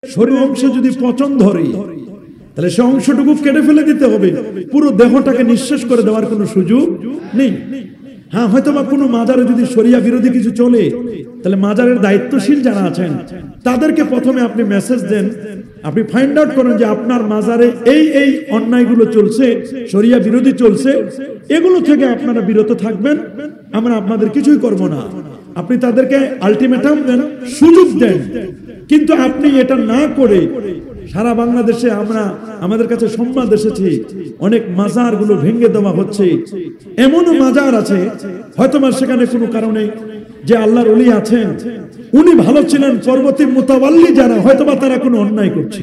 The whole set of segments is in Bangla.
শরীর অংশ যদি পচন ধরে তাহলে সে অংশটুকু কেটে ফেলে দিতে হবে, পুরো দেহটাকে নিঃশেষ করে দেওয়ার কোনো সুযোগ নেই। হ্যাঁ, হয়তো বা কোনো মাজারে যদি শরিয়া বিরোধী কিছু চলে তাহলে মাজারের দায়িত্বশীল যারা আছেন তাদেরকে প্রথমে আপনি মেসেজ দেন, আপনি ফাইন্ড আউট করেন যে আপনার মাজারে এই এই অন্যায়গুলো চলছে, শরিয়া বিরোধী চলছে, এগুলো থেকে আপনারা বিরত থাকবেন, আমরা আপনাদের কিছুই করব না। আপনি তাদেরকে আলটিমেটাম দেন, সুযোগ দেন। কিন্তু আপনি এটা না করে সারা বাংলাদেশে আমাদের কাছে সংবাদ এসেছে অনেক মাজারগুলো ভেঙে দেওয়া হচ্ছে। এমনও মাজার আছে হয়তোবা সেখানে কোনো কারণে যে আল্লাহর ওলি আছেন উনি ভালো ছিলেন, পরবর্তী মুতাওয়াল্লি যারা হয়তোবা তারা কোনো অন্যায় করছে,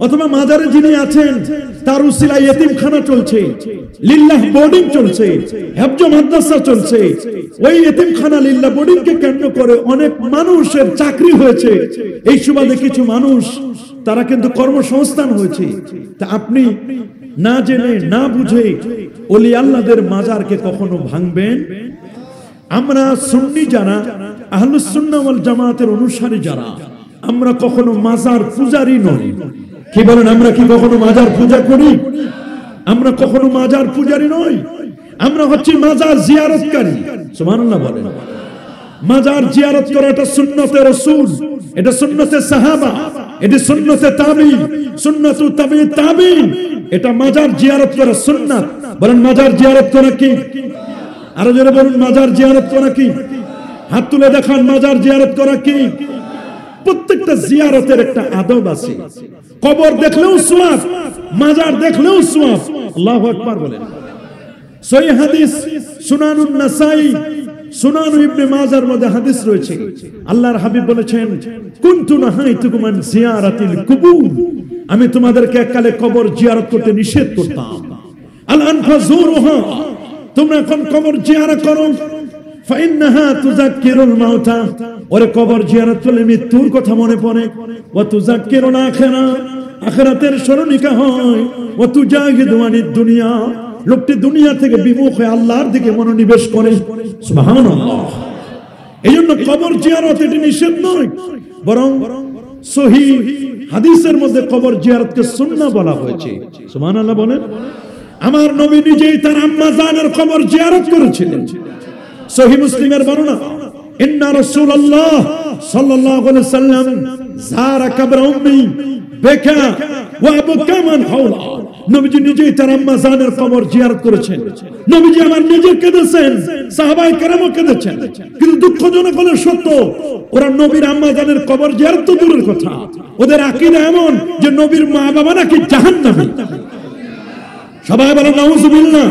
অথবা মাজারে যিনি আছেন তার উসিলায় এতিমখানা চলছে, লিল্লাহ বোর্ডিং চলছে, হেফজ মাদ্রাসা চলছে। ওই এতিমখানা লিল্লাহ বোর্ডিং কে কেন্দ্র করে অনেক মানুষের চাকরি হয়েছে, এই সুবাদে কিছু মানুষ তারা কিন্তু কর্মসংস্থান হয়েছে। তা আপনি না জেনে না বুঝে ওলি আল্লাহদের মাজারকে কখনো ভাঙবেন? আমরা সুন্নি যারা, আহলুস সুন্নাহ ওয়াল জামাতের অনুসারী যারা, আমরা কখনো মাজার পূজারি নই। কি বলেন, আমরা কি কখনো মাজার পূজা করি? আমরা কখনো মাজার পূজারি নই, আমরা হচ্ছি মাজার জিয়ারতকারী। সুবহানাল্লাহ বলেন। মাজার জিয়ারত করা এটা সুন্নতে রাসূল, এটা সুন্নতে সাহাবা, এটা সুন্নতে তাবি, সুন্নাতু তাবি তাবিন, এটা মাজার জিয়ারত করা সুন্নাত। বলেন মাজার জিয়ারত করা কি? আরো জোরে বলুন মাজার জিয়ারত করা কি? হাত তুলে দেখান মাজার জিয়ারত করা কি? প্রত্যেকটা জিয়ারতের একটা আদব আছে। কবর দেখলেও সওয়াব, মাজার দেখলেও সওয়াব। আল্লাহু আকবার বলেন। সহিহ হাদিস সুনানুন নাসাই, সুনানু ইবনে মাজার মধ্যে হাদিস রয়েছে, আল্লাহর হাবিব বলেছেন কুনতু নাহাইতুকুম আন জিয়ারাতিল কুবুর, আমি তোমাদেরকে এককালে কবর জিয়ারত করতে নিষেধ করতাম। আল-আন ফাজুরুহা, তোমরা এখন কবর জিয়ারত করো, ফাইন্নাহা তুযাক্কিরুল মাউতা, ওরে কবর জিয়ারত করলে মৃত্যুর কথা মনে পড়ে, ওয়া তুযাক্কিরুল আখিরা, আখিরাতের স্মরণিকা হয়, ওয়া তুজাহিদু আনিদ দুনিয়া, লোকটি দুনিয়া থেকে বিমুখ হয়ে আল্লাহর দিকে মনোনিবেশ করে। সুবহানাল্লাহ। এইজন্য কবর জিয়ারত এটি নিষেধ নয়, বরং সহিহ হাদিসের মধ্যে কবর জিয়ারতকে সুন্নাহ বলা হয়েছে। সুবহানাল্লাহ বলেন। আমার নবী নিজেই তার আম্মা জানের কবর জিয়ারত করেছিলেন। সহিহ মুসলিমের বর্ণনা, ইন্না রাসূলুল্লাহ সাল্লাল্লাহু আলাইহি ওয়াসাল্লাম যারা কবর উম্মি বেকা ওয়া আবকা মান হাওলা, নবীজি নিজেই তার আম্মা জানের কবর জিয়ারত করেছেন। নবীজি আমার নিজে কেঁদেছেন, সাহাবায়ে কেরামও কেঁদেছেন। কিন্তু দুঃখজনক হলো সত্য, ওরা নবীর আম্মা জানের কবর জিয়ারত তো দূরের কথা, ওদের আকীদা এমন যে নবীর মা বাবা নাকি জাহান্নামী। সবাই বলেন নাউযুবিল্লাহ।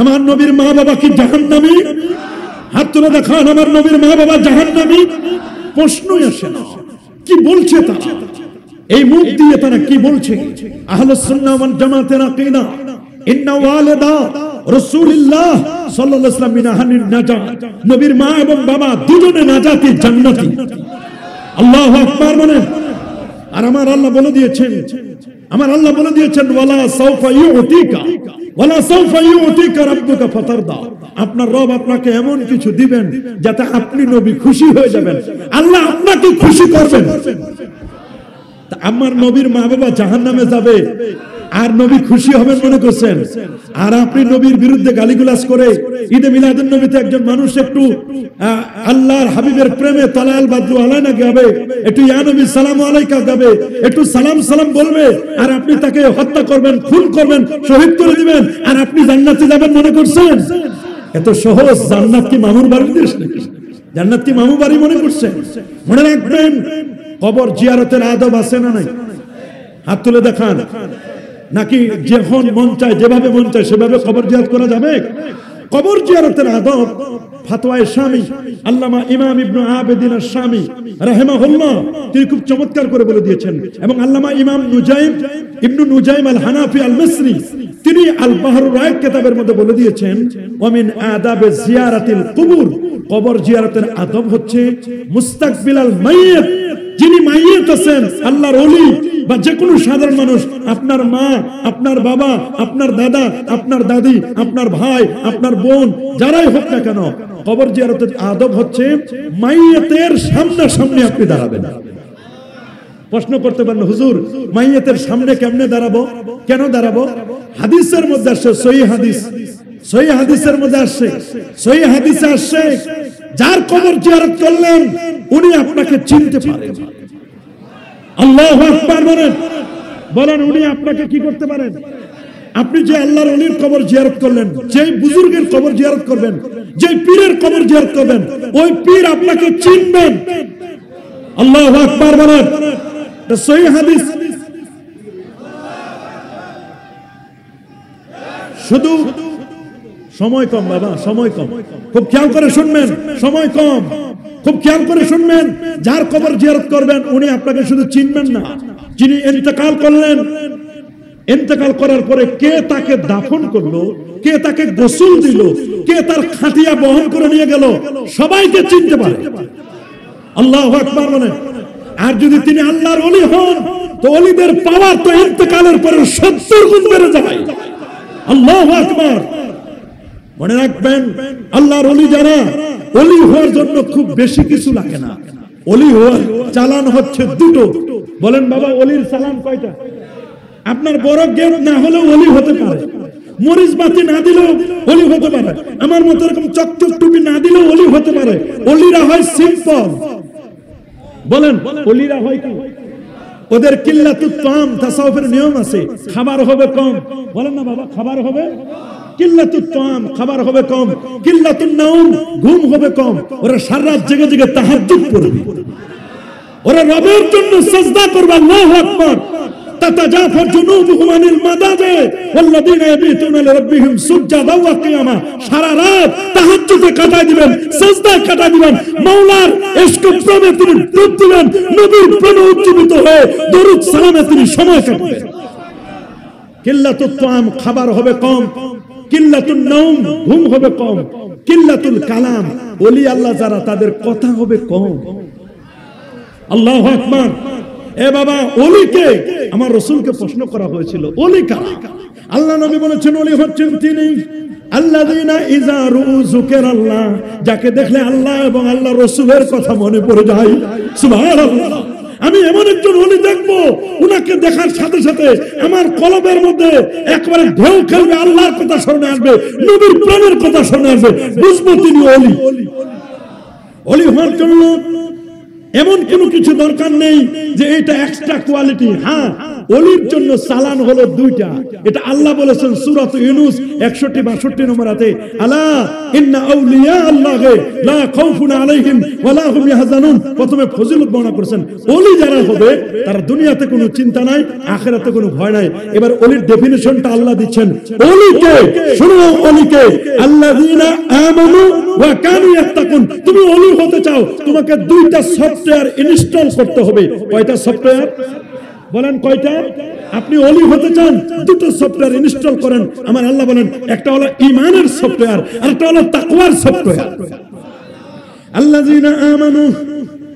আমার নবীর মা বাবা কি জাহান্নামী? হাত তুলে দেখান আমার নবীর মা বাবা জাহান্নামী। প্রশ্নই আসে না, কি বলছে তারা, এই মুখ দিয়ে তারা কি বলছে? আহলুস সুন্নাহ ওয়াল জামাতের আকীদা, ইন্না ওয়ালিদা রাসূলুল্লাহ সাল্লাল্লাহু আলাইহি ওয়াসাল্লাম মিন আহলিন নাজাত, নবীর মা এবং বাবা দুজনে নাজাতি, জান্নাতি। আল্লাহু আকবার বলেন। আর আমার আল্লাহ বলে দিয়েছেন, আমার আল্লাহ বলে দিয়েছেন ওয়ালা সাউফা ইউতিকা, ওয়ালা সাউফা ইউতিকা রাব্বুকা ফাতারদা, আপনার রব আপনাকে এমন কিছু দিবেন যাতে আপনি নবী খুশি হয়ে যাবেন, আল্লাহ আপনাকে খুশি করবেন। আমার নবীর মা বাবা জাহান্নামে যাবে আর নবী খুশি হবেন মনে করছেন? আর আপনি নবীর বিরুদ্ধে গালিগালাজ করে ঈদে মিলাদুন নবীতে একজন মানুষ একটু আল্লাহর হাবিবের প্রেমে তালাল বাদরু আলাইনা গাবে, একটু ইয়া নবী সালাম আলাইকা গাবে, একটু সালাম সালাম বলবে, আর আপনি তাকে হত্যা করবেন, খুন করবেন, শহীদ করে দিবেন, আর আপনি জান্নাতে যাবেন মনে করছেন? এত সহজ? জান্নাত কি মামুর বাড়ির দেশ নাকি? জান্নাত কি মামুর বাড়ি মনে করছেন? মনে রাখবেন কবর জিয়ারতের আদব আছে না নাই? হাত তুলে দেখান। নাকি যখন মন চায় যেভাবে মন চায় সেভাবে কবর জিয়ারত করা যাবে? কবর জিয়ারতের আদব ফাতওয়ায়ে শামী আল্লামা ইমাম ইবনে আবেদিন আশ-শামী রাহিমাহুল্লাহ তিনি খুব চমৎকার করে বলে দিয়েছেন, এবং আল্লামা ইমাম ইবনে নুজাইম আল হানাফি আল মিসরি তিনি আল বাহরুর রায়ক কিতাবের মধ্যে বলে দিয়েছেন ওয়া মিন আদাবে জিয়ারাতিল কুবুর, কবর জিয়ারতের আদব হচ্ছে মুস্তাকবিলাল মাইয়িত, যিনি মাইয়িত আছেন আল্লাহর ওলি বা যে কোনো সাধারণ মানুষ, আপনার মা, আপনার বাবা, আপনার দাদা, আপনার দাদি, আপনার ভাই, আপনার বোন, যারাই হোক না কেন, কবর জিয়ারতের আদব হচ্ছে মাইয়িতের সামনাসামনি আপনি দাঁড়াবেন। প্রশ্ন করতে পারেন, হুজুর মাইয়াতের সামনে কেমনে দাঁড়াবো, কেন দাঁড়াবো? হাদিসের মধ্যে আসছে, সহিহ হাদিস, সহিহ হাদিসের মধ্যে আসছে, সহিহ হাদিসে আসছে যার কবর জিয়ারত করলেন উনি আপনাকে চিনতে পারেন। আল্লাহু আকবার বলেন, বলেন উনি আপনাকে কি করতে পারেন? আপনি যে আল্লাহর ওলির কবর জিয়ারত করলেন, যে বুজুর্গের কবর জিয়ারত করবেন, যে পীরের কবর জিয়ারত করবেন, ওই পীর আপনাকে চিনবেন। আল্লাহু আকবার বলেন, এটা সহিহ হাদিস। শুধু সময় কম বাবা, সময় কম, খুব খেয়াল করে শুনবেন, সময় কম, খুব খেয়াল করে শুনবেন। যার কবর জিয়ারত করবেন উনি আপনাকে শুধু চিনবেন না, যিনি ইন্তেকাল করলেন, ইন্তেকাল করার পরে কে তাকে দাফন করলো, কে তাকে গোসল দিল, কে তার খাটিয়া বহন করে নিয়ে গেল, সবাইকে চিনতে পারে। আল্লাহু আকবার বলেন। আর যদি তিনি আল্লাহর ওলি হন তো ওলিদের পাওয়ার তো ইন্তেকালের পরে 70 গুণ বেড়ে যায়। আল্লাহু আকবার। মনে রাখবেন, আল্লাহর ওলি যারা, ওলি হওয়ার জন্য খুব বেশি কিছু লাগে না। ওলি হওয়ার চালান হচ্ছে দুটো। বলেন বাবা, ওলির চালান কয়টা? আপনার বড় জ্ঞান না হলেও ওলি হতে পারে, মরিচ বাতি না দিলেও ওলি হতে পারে, আমার মতো এরকম চকচক টুপি না দিলেও ওলি হতে পারে। ওলিরা হয় সিম্পল। বলেন ওলিরা হয় কি? ওদের কিল্লাতুত তাম, তাসাউফের নিয়ম আছে, খাবার হবে কম। বলেন না বাবা, খাবার হবে কিল্লাতুত তাম, খাবার হবে কম। কিল্লাতুন নাউম, ঘুম হবে কম। ওরা সারা রাত জেগে জেগে তাহাজ্জুদ পড়বে, ওরা রবের জন্য সিজদা করবে। আল্লাহু আকবার। তাতাজাফা জুনুবুহুম আনিল মাদাজি ওয়াল্লাযীনা ইয়াবিতুনা লিরাব্বিহিম সুজদাও ওয়া কিয়ামা। সারা রাত তাহাজ্জুদে কাটায় দিবেন, সিজদায় কাটায় দিবেন, মাওলার ইশক প্রেমে তিনি ডুব দিবেন, নবীর প্রেমে উজ্জীবিত হয়ে দরুদ সালামে তিনি সময় কাটাবেন। কিল্লাতুত তাম, খাবার হবে কম। কিল্লাতুন নাউম, ঘুম হবে কম। কিল্লাতুল কালাম, ওলি আল্লাহ যারা তাদের কথা হবে কম। আল্লাহু আকবার। এ বাবা, ওলিকে, আমার রাসূলকে প্রশ্ন করা হয়েছিল ওলি কারা? আল্লাহ নবী বলেছেন ওলি হচ্ছেন তিনি আল্লাযীনা ইযা রুউ যুকিরাল্লাহ, যাকে দেখলে আল্লাহ এবং আল্লাহ রাসূলের কথা মনে পড়ে যায়। সুবহানাল্লাহ। আমি এমন একজন ওলি দেখবো, উনাকে দেখার সাথে সাথে আমার কলবের মধ্যে একবারে ঢেউ খেলবে, আল্লাহর কথা স্মরণে আসবে, নবীর প্রেমের কথা স্মরণে আসবে, বুঝবো তিনি ওলি। ওলি হওয়ার জন্য এমন কোনো কিছু দরকার নেই যে এটা এক্সট্রা কোয়ালিটি। হ্যাঁ, ওলির জন্য চালান হলো দুইটা। এটা আল্লাহ বলেছেন সূরাত ইউনূস 61-62 নম্বর আয়াতে, আলা ইন্না আউলিয়া আল্লাহি লা খাউফুন আলাইহিম ওয়া লা হুম ইয়াহজানুন। প্রথমে ফজিলত বর্ণনা করেছেন, ওলি যারা হবে তার দুনিয়াতে কোনো চিন্তা নাই, আখিরাতে কোনো ভয় নাই। এবার ওলির ডেফিনিশনটা আল্লাহ দিচ্ছেন। ওলিকে শুনো, ওলিকে আল্লাযীনা আমানু ওয়া কানু ইয়াত্তাকুন। তুমি ওলি হতে চাও, তোমাকে দুইটা সফটওয়্যার ইনস্টল করতে হবে। কয়টা সফটওয়্যার? বলেন কয়টা? আপনি ওলি হতে চান, দুটো সফটওয়্যার ইনস্টল করেন। আমার আল্লাহ বলেন, একটা হলো ঈমানের সফটওয়্যার আর একটা হলো তাকওয়ার সফটওয়্যার। আল্লাযীনা আমানু,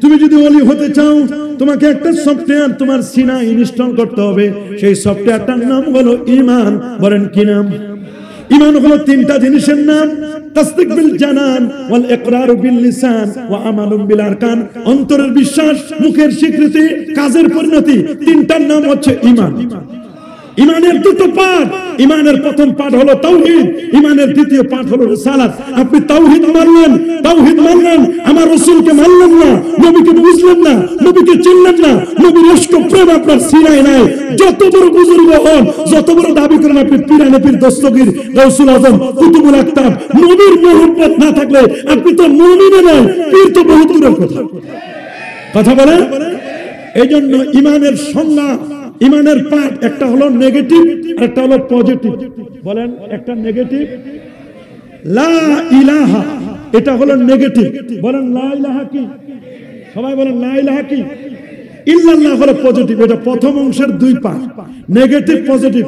তুমি যদি ওলি হতে চাও তোমাকে একটা সফটওয়্যার তোমার সিনা ইনস্টল করতে হবে। সেই সফটওয়্যারটার নাম হলো ঈমান। বলেন কি নাম? ঈমান হলো তিনটা জিনিসের নাম, তাসদিক বিল জানান ওয়াল ইকরার বিল লিসান ওয়া আমালুন বিল আরকান। অন্তরের বিশ্বাস, মুখের স্বীকৃতি, কাজের পরিণতি, তিনটার নাম হচ্ছে ঈমান। ঈমানের দুটো পার্ট। ঈমানের প্রথম পার্ট হলো তাওহীদ, ঈমানের দ্বিতীয় পার্ট হলো রিসালাত। আপনি তাওহীদ মানলেন, আমার রাসূলকে মানলেন না, নবীকে বুঝলেন না, নবীকে চিনলেন না, নবীর ইশক প্রেম আপনার সিনায় নাই। যত বড় বুজুর্গ হন, যত বড় দাবি করেন আপনি পীরানে পীর, দস্তগীর, গাউসুল আজম, কুতুবুল আকতাব, নবীর মুহাব্বত না থাকলে আপনি তো মুমিনে নন, পীর তো বহুত দূরের কথা। কথা বলেন। এইজন্য ঈমানের সংজ্ঞা, ঈমানের পার্ট একটা হলো নেগেটিভ আর একটা হলো পজিটিভ। বলেন, একটা নেগেটিভ লা ইলাহা, এটা হলো নেগেটিভ। বলেন লা ইলাহা কি? সবাই বলেন লা ইলাহা কি? ইল্লাল্লাহ হলো পজিটিভ। এটা প্রথম অংশের দুই পার্ট, নেগেটিভ পজিটিভ।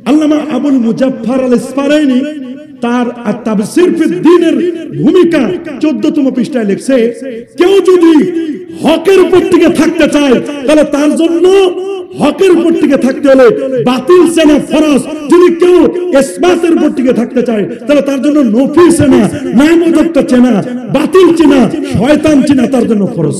আল্লামা আবুল মুজাফফর আল ইসফারাইনি তার তাফসীর ফি দ্বীনের ভূমিকা 14তম পৃষ্ঠায় লিখছে, কেউ যদি হকের উপর টিকে থাকতে চায় তাহলে তার জন্য হকের উপর টিকে থাকতে হলে বাতিল চেনা ফরজ। যদি কেউ ইসবাতের উপর টিকে থাকতে চায় তাহলে তার জন্য নফি চেনা, নামযুক্ত চেনা, বাতিল চেনা, শয়তান চেনা তার জন্য ফরজ।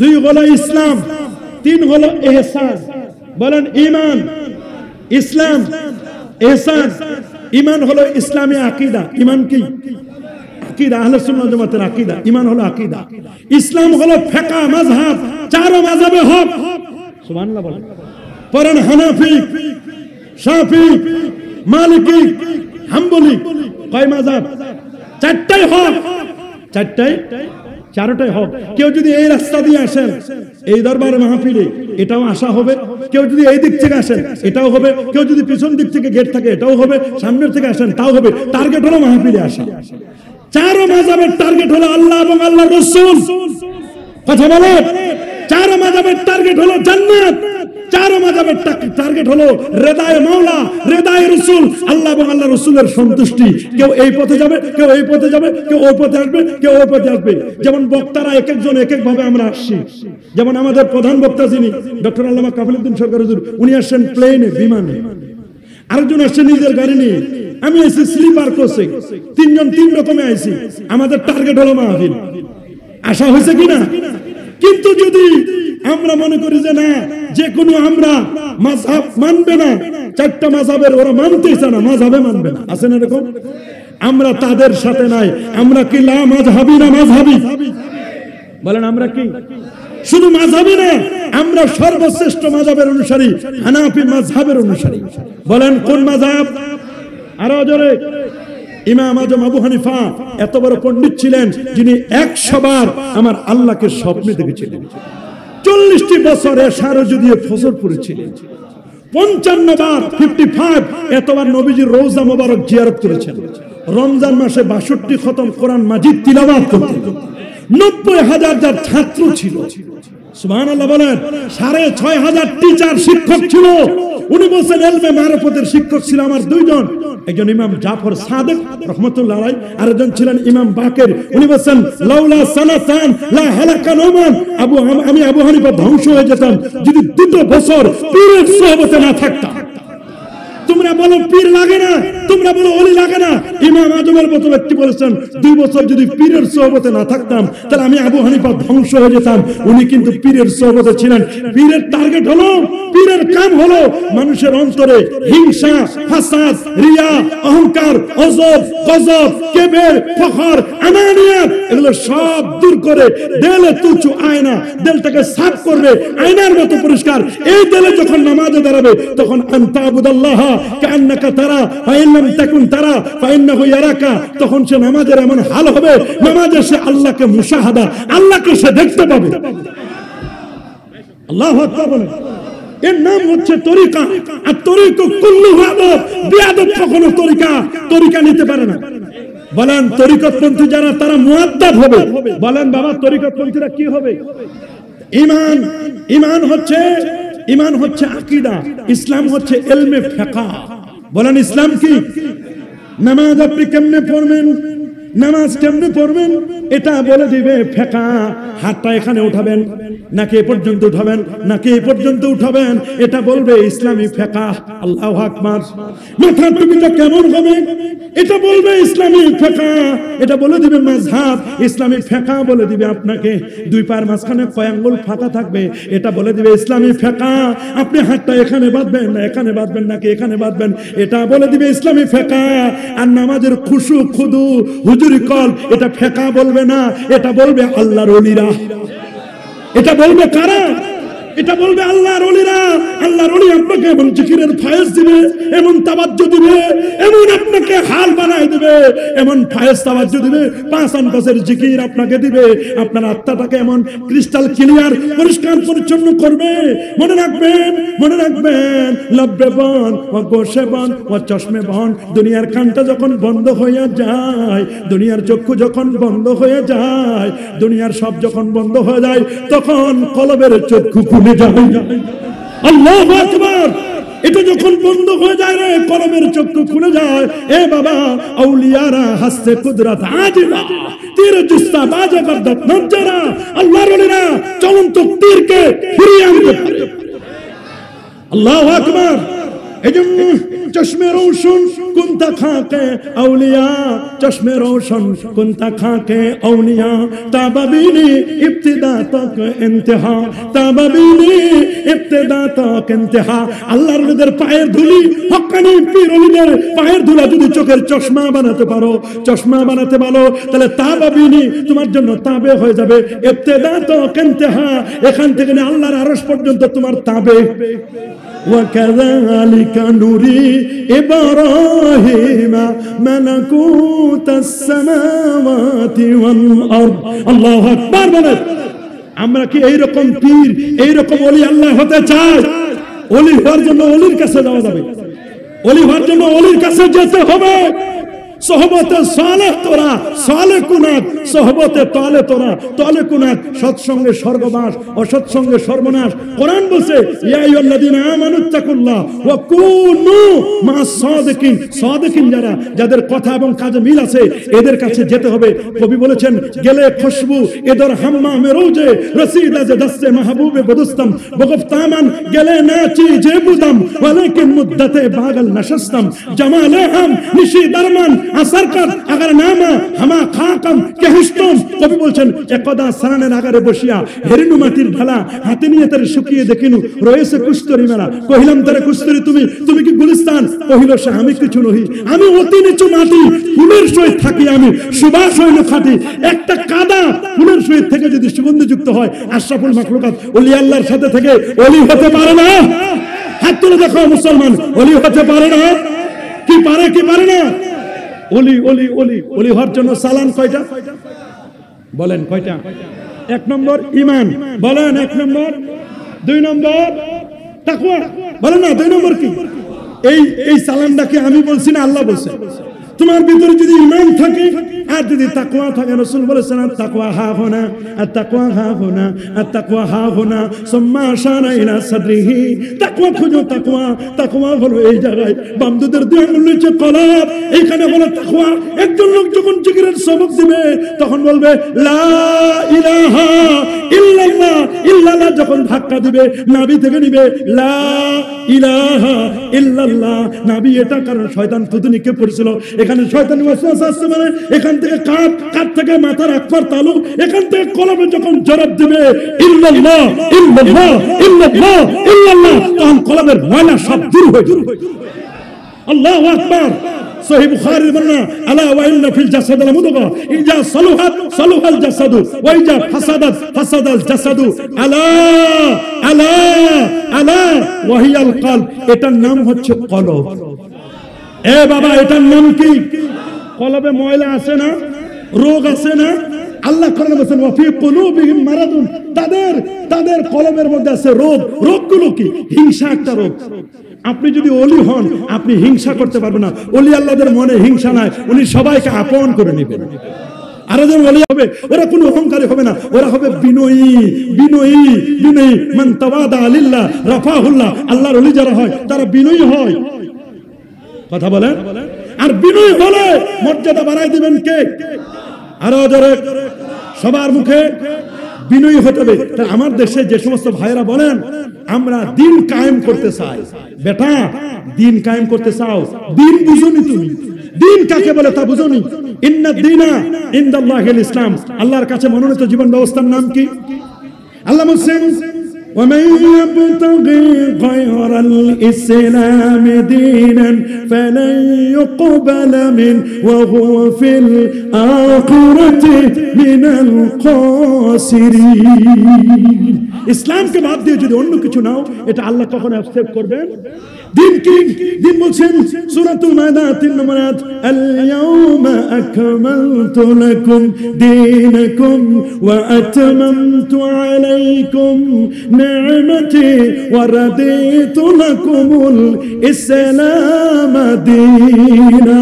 দুই হলো ইসলাম, তিন হলো ইহসান। বলেন ঈমান, ইসলাম, ইহসান। ঈমান হলো ইসলামী আকীদা। ঈমান কি? আকীদা, আহলে সুন্নাত ওয়াল জামাতের আকীদা। ঈমান হলো আকীদা। ইসলাম হলো ফিকহ মাযহাব, চার মাযহাবে হক। সুবহানাল্লাহ বলেন। পড়েন হানাফি, শাফি, মালিকি, হাম্বলি। কয় মাযহাব? চারটাই হক, চারটাই, চারটাই হক। কেউ যদি এই রাস্তা দিয়ে আসেন এই দরবারে মাহফিলে, এটাও আশা হবে। কেউ যদি এই দিক থেকে আসেন এটাও হবে। কেউ যদি পিছন দিক থেকে গেট থাকে এটাও হবে। সামনের থেকে আসেন তাও হবে। টার্গেট হলো মাহফিলে আসা। চার মাযহাবের টার্গেট হলো আল্লাহ এবং আল্লাহর রাসূল। কথা বলে। চার মাযহাবের টার্গেট হলো জান্নাত। চার মাযহাবের টার্গেট হলো রেদায়ে মাওলা, রেদায়ে রাসূল, আল্লাহ এবং আল্লাহর রাসূলের সন্তুষ্টি। কেউ এই পথে যাবে, কেউ এই পথে যাবে, কেউ ওই পথে আসবে, কেউ ওই পথে আসবে। যেমন বক্তারা এক একজন এক এক ভাবে আমরা আসছি। যেমন আমাদের প্রধান বক্তা যিনি ডক্টর আল্লামা কাফিলউদ্দিন সরকার হুজুর, উনি আসছেন প্লেনে, বিমানে। আরেকজন আসছে নিজের গাড়ি নিয়ে। আমি এসেছি স্লিপার কোচে। তিনজন তিন রকমে আইছি। আমাদের টার্গেট হলো মাহফিল। আশা হয়েছে কিনা? কিন্তু যদি আমরা মনে করি যে না, যে কোনো আমরা মাযহাব মানবে না, চারটা মাযহাবের ওরা মানতেছে না, মাযহাবে মানবে না, আছে না এরকম? আমরা তাদের সাথে নাই। আমরা কি লা মাযহাবি না মাযহাবি? বলেন আমরা কি শুধু মাযহাবি না, আমরা সর্বশ্রেষ্ঠ মাযহাবের অনুসারী, হানাফি মাযহাবের অনুসারী। বলেন কোন মাযহাব? আরো জোরে। ইমাম আজম আবু হানিফা এত বড় পণ্ডিত ছিলেন যিনি 100 বার আমার আল্লাহকে স্বপ্নে দেখেছিলেন। 40টি বছরে সারজু দিয়ে ফজর পড়েছিলেন। 55 বার 55 এতবার নবীজির রওজা মোবারক জিয়ারত করেছেন। রমজান মাসে 62 খতম কোরআন মাজিদ তিলাওয়াত করতেন। 90,000 যার ছাত্র ছিল। সুবহানাল্লাহ বলেন। 6,500 টিচার শিক্ষক ছিল। উনি বলছেন ইলমে মারিফতের শিক্ষক ছিল আমার দুইজন, একজন ইমাম জাফর সাদিক রাহমাতুল্লাহ আলাইহি, আরেকজন ছিলেন ইমাম বাকের। উনি বলছেন লাউলা সানাতান লা হালাকা নওমান, আমি আবু হানিফা ধ্বংস হয়ে যেতাম যদি 2 বছর পীরের সোহবতে না থাকতাম। তোমরা বলো পীর লাগে না, তোমরা বলো ওলি লাগে না। ইমাম আজমের মতো ব্যক্তি বলেছেন 2 বছর যদি পীরের সোহবতে না থাকতাম তাহলে আমি আবু হানিফা ধ্বংস হয়ে যেতাম। উনি কিন্তু পীরের সোহবতে ছিলেন। পীরের টার্গেট হলো, পীরের কাম হলো মানুষের অন্তরে হিংসা, হাসাদ, রিয়া, অহংকার, অজব, গজব, কিবর, ফখর, আনানিয়াত এগুলো সব দূর করে দিলে তুচু আয়না, দিলটাকে সাফ করবে, আয়নার মতো পরিষ্কার। এই দিলে যখন নামাজে দাঁড়াবে তখন আনতাবুদাল্লাহ কান্নাকা তারা ফাইন লাম তাকুন তারা ফাইন্নাহু ইয়ারাকা, তখন সে নামাজের এমন হাল হবে, নামাজে সে আল্লাহকে মুশাহাদা, আল্লাহকে সে দেখতে পাবে। আল্লাহু আকবার বলেন। এর নাম হচ্ছে তরিকা। আর তরিকা কুল্লুহু আদব, বিআদব কখনো তরিকা নিতে পারে না। বলেন তরিকতপন্থী যারা তারা মুআদ্দাব হবে। বলেন বাবা তরিকতপন্থীরা কি হবে? ঈমান হচ্ছে আকীদা, ইসলাম হচ্ছে ইলমে ফিকহ। বলেন ইসলাম কি? নামাজ আপনি কেমনে পড়বেন, নামাজ কেমনে পড়বেন এটা বলে দিবে ফিকহ। হাতটা এখানে উঠাবেন নাকি এ পর্যন্ত উঠাবেন, নাকি এ পর্যন্ত উঠাবেন, এটা বলবে ইসলামী ফিকহ। আল্লাহু আকবার। মাথার টুপিটা কেমন হবে এটা বলবে ইসলামী ফিকহ। এটা বলে দিবে মাযহাব। ইসলামী ফিকহ বলে দিবে আপনাকে 2 পায়ের মাঝখানে কয় আঙ্গুল ফাঁকা থাকবে, এটা বলে দিবে ইসলামী ফিকহ। আপনি হাতটা এখানে বাঁধবেন না এখানে বাঁধবেন নাকি এখানে বাঁধবেন, এটা বলে দিবে ইসলামী ফিকহ। আর নামাজের খুশু খুদু হুজুরি কল এটা ফিকহ বলবে না, এটা বলবে আল্লাহর ওলিরা। এটা বলবে কারা? এটা বলবে আল্লাহর ওলিরা। আল্লাহর ওলি আপনাকে এমন জিকিরের ফায়েজ দিবে, এমন তাওয়াজ্জু দিবে, এমন আপনাকে হাল বানায় দিবে, এমন ফায়েজ তাওয়াজ্জু দিবে, 5 আনফাসের জিকির আপনাকে দিবে। আপনার আত্মাটাকে এমন ক্রিস্টাল ক্লিয়ার পরিষ্কার পরিচ্ছন্ন করবে। মনে রাখবেন, মনে রাখবেন, লব্বে বন ও গোশে বন ও চশমে বন। দুনিয়ার কানটা যখন বন্ধ হয়ে যায়, দুনিয়ার চক্ষু যখন বন্ধ হয়ে যায়, দুনিয়ার সব যখন বন্ধ হয়ে যায়, তখন কলবের চক্ষু খুলে যায়। আল্লাহু আকবার। এটা যখন বন্ধ হয়ে যায় রে, কলবের চক্ষু খুলে যায়। এ বাবা, আউলিয়ারা হাসতে কুদরত আজিলা, তীর জুস্তা বাজে গর্দত নজরা। আল্লাহর ওলিরা চলন্ত তীরকে ফিরিয়ে আনতে পারে। আল্লাহু আকবার। এজন্য चश्मे रोशन कुंता खाके औलिया, चश्मे रोशन कुंता खाके औलिया, ताबीनी इब्तिदा तक इंतहा, ताबीनी इब्तिदा तक इंतहा। আল্লাহর ওলিদের পায়ের ধুলি, হক্কানি পীর ওলিদের পায়ের ধুলা যদি চোখের চশমা বানাতে পারো, চশমা বানাতে পারো, তাহলে তাবাবিনী তোমার জন্য তাবে হয়ে যাবে। ইবতিদা তক ইনতিহা, এখান থেকে নিয়ে আল্লাহর আরশ পর্যন্ত তোমার তাবে। وكذلك نري إبراهيم ملكوت السماوات والأرض। الله أكبر বলেন। আমরা কি এইরকম পীর, এইরকম ওলি আল্লাহ হতে চাই? ওলি হওয়ার জন্য ওলির কাছে যাওয়া যাবে, ওলি হওয়ার জন্য ওলির কাছে যেতে হবে। সোহবতে সালেহ তোরা, সালেহ কুনাত, সোহবতে তালে তোরা, তালে কুনাত। সৎসঙ্গে স্বর্গবাস, অসৎসঙ্গে সর্বনাশ। কোরআন বলছে ইয়া আইয়ুহাল্লাযীনা আমানুত্তাকুল্লাহ ওয়া কুনু মা'আস সাদিকিন। সাদিকিন যারা, যাদের কথা এবং কাজে মিল আছে, এদের কাছে যেতে হবে। কবি বলেছেন গেলে খুশবু এদর হাম্মামে রোজে, রসিদ আজ দস্তে মাহবুবে বদুস্তম, বগফতামান গেলে নাচি যে বুদম, ওয়ালাকিন মুদ্দাতে বাগল নশস্তম, জামালে হাম নিশি দরমান আসর কর আগার নামা হামা খাকম কেহস্তম। কবি বলছেন একদা সারানের আগারে বসিয়া হেরিনু মাটির ঢালা, হাতে নিয়ে তার শুকিয়ে দেখিনু রয়েছে কুস্তরি মেলা। কহিলাম তারে কুস্তরি তুমি, তুমি কি গুলিস্তান? কহিল সে আমি কিছু নহি, আমি অতি নিচু মাটি, ফুলের সহিত থাকি আমি, সুবাস হইল খাটি। একটা কাদা ফুলের সহিত থেকে যদি সুগন্ধিযুক্ত হয়, আশরাফুল মাখলুকাত ওলি আল্লাহর সাথে থেকে ওলি হতে পারে না? হাত তুলে দেখো মুসলমান, ওলি হতে পারে না? কি পারে, কি পারে না? ওলি ওলি ওলি ওলি হওয়ার জন্য সালান কয়টা বলেন? কয়টা? এক নম্বর ঈমান বলেন, এক নম্বর। দুই নম্বর তাকওয়া বলেন না, দুই নম্বর কি? এই সালানটা কি আমি বলছি না আল্লাহ বলছে? তোমার ভিতরে যদি ঈমান থাকে আর যদি তাকওয়া থাকে, রাসূল বলেছেন তাকওয়া হা হোনা, তাকওয়া হা হোনা, তাকওয়া হা হোনা, সুম্মা আশারা ইলা সাদরিহি। তাকওয়া খুঁজো, তাকওয়া, তাকওয়া হলো এই জায়গায়, বাম দুধের দুই আঙ্গুল নিচে কলব, এইখানে বলে তাকওয়া। একজন লোক যখন জিকিরের সবক দিবে তখন বলবে লা ইলাহা ইল্লাল্লাহ, ইল্লাল্লাহ যখন ধাক্কা দিবে নাভি থেকে নিবে লা ইলাহা ইল্লাল্লাহ। নাভি এটা কারণ শয়তান তুদনিকে পড়ছিল, এখানে শয়তানি ওয়াসওয়াসা আসছে, মানে এখান থেকে কাঁধ থেকে মাথার আকবার তালুক, এখান থেকে কলবে যখন জবাব দিবে ইল্লাল্লাহ ইল্লাল্লাহ ইল্লাল্লাহ ইল্লাল্লাহ, তখন কলবের ময়লা সব দূর হয়ে যাবে। আল্লাহু আকবার। সহিহ বুখারীর বর্ণনা আলা ওয়া ইন্না ফিল জাসাদি লামুদগা ইজা সালুহাত সালুহাল জাসাদু ওয়া ইজা ফাসাদাত ফাসাদাল জাসাদু আলা আলা আলা ওয়া হিয়াল কলব। এটার নাম হচ্ছে কলব। এ বাবা, এটার নাম কি? কলবে ময়লা আছে না, রোগ আছে না? আল্লাহ কোরআনে বলেছেন ওয়া ফি কুলুবিহিম মারাদুন, তাদের কলবের মধ্যে আছে রোগ। রোগগুলো কি? হিংসা একটা রোগ। আপনি যদি ওলি হন, আপনি হিংসা করতে পারবেন না। ওলি আল্লাহদের মনে হিংসা নাই, উনি সবাইকে আপন করে নেবেন। আর যারা ওলি হবে ওরা কোনো অহংকারী হবে না, ওরা হবে বিনয়ী বিনয়ী বিনয়ী। মান তাওয়াদা লিল্লাহ রাফাহুল্লাহ। আল্লাহর ওলি যারা হয় তারা বিনয়ী হয়। কথা বলেন। আর বিনয়ী হলে মর্যাদা বাড়াই দিবেন কে? আরো জোরে সবার মুখে বিনয়ী হতে হবে। আমার দেশে যে সমস্ত ভাইরা বলেন আমরা দিন কায়েম করতে চাই, বেটা দিন কায়েম করতে চাও, দিন বুঝোনি তুমি? দিন কাকে বলে তা বুঝোনি? ইন্না দীনা ইনদাল্লাহিল ইসলাম। আল্লাহর কাছে মনোনীত জীবন ব্যবস্থার নাম কি? আল্লাহ বলেন ومن يبتغي غير الإسلام دينا فلن يقبل منه وهو في الآخرة من الخاسرين। ইসলামকে বাদ দিয়ে যদি অন্য কিছু নাও, এটা আল্লাহ কখনো অ্যাকসেপ্ট করবেন? দিন কি? দিন বলছেন সূরাতুল মায়দা 3 নম্বর আয়াত, আল ইয়াউমা আকমালতু লাকুম দীনাকুম ওয়া আতমামতু আলাইকুম নি'মাতি ওয়া রাদিতু লাকুমুল ইসলাম দীনা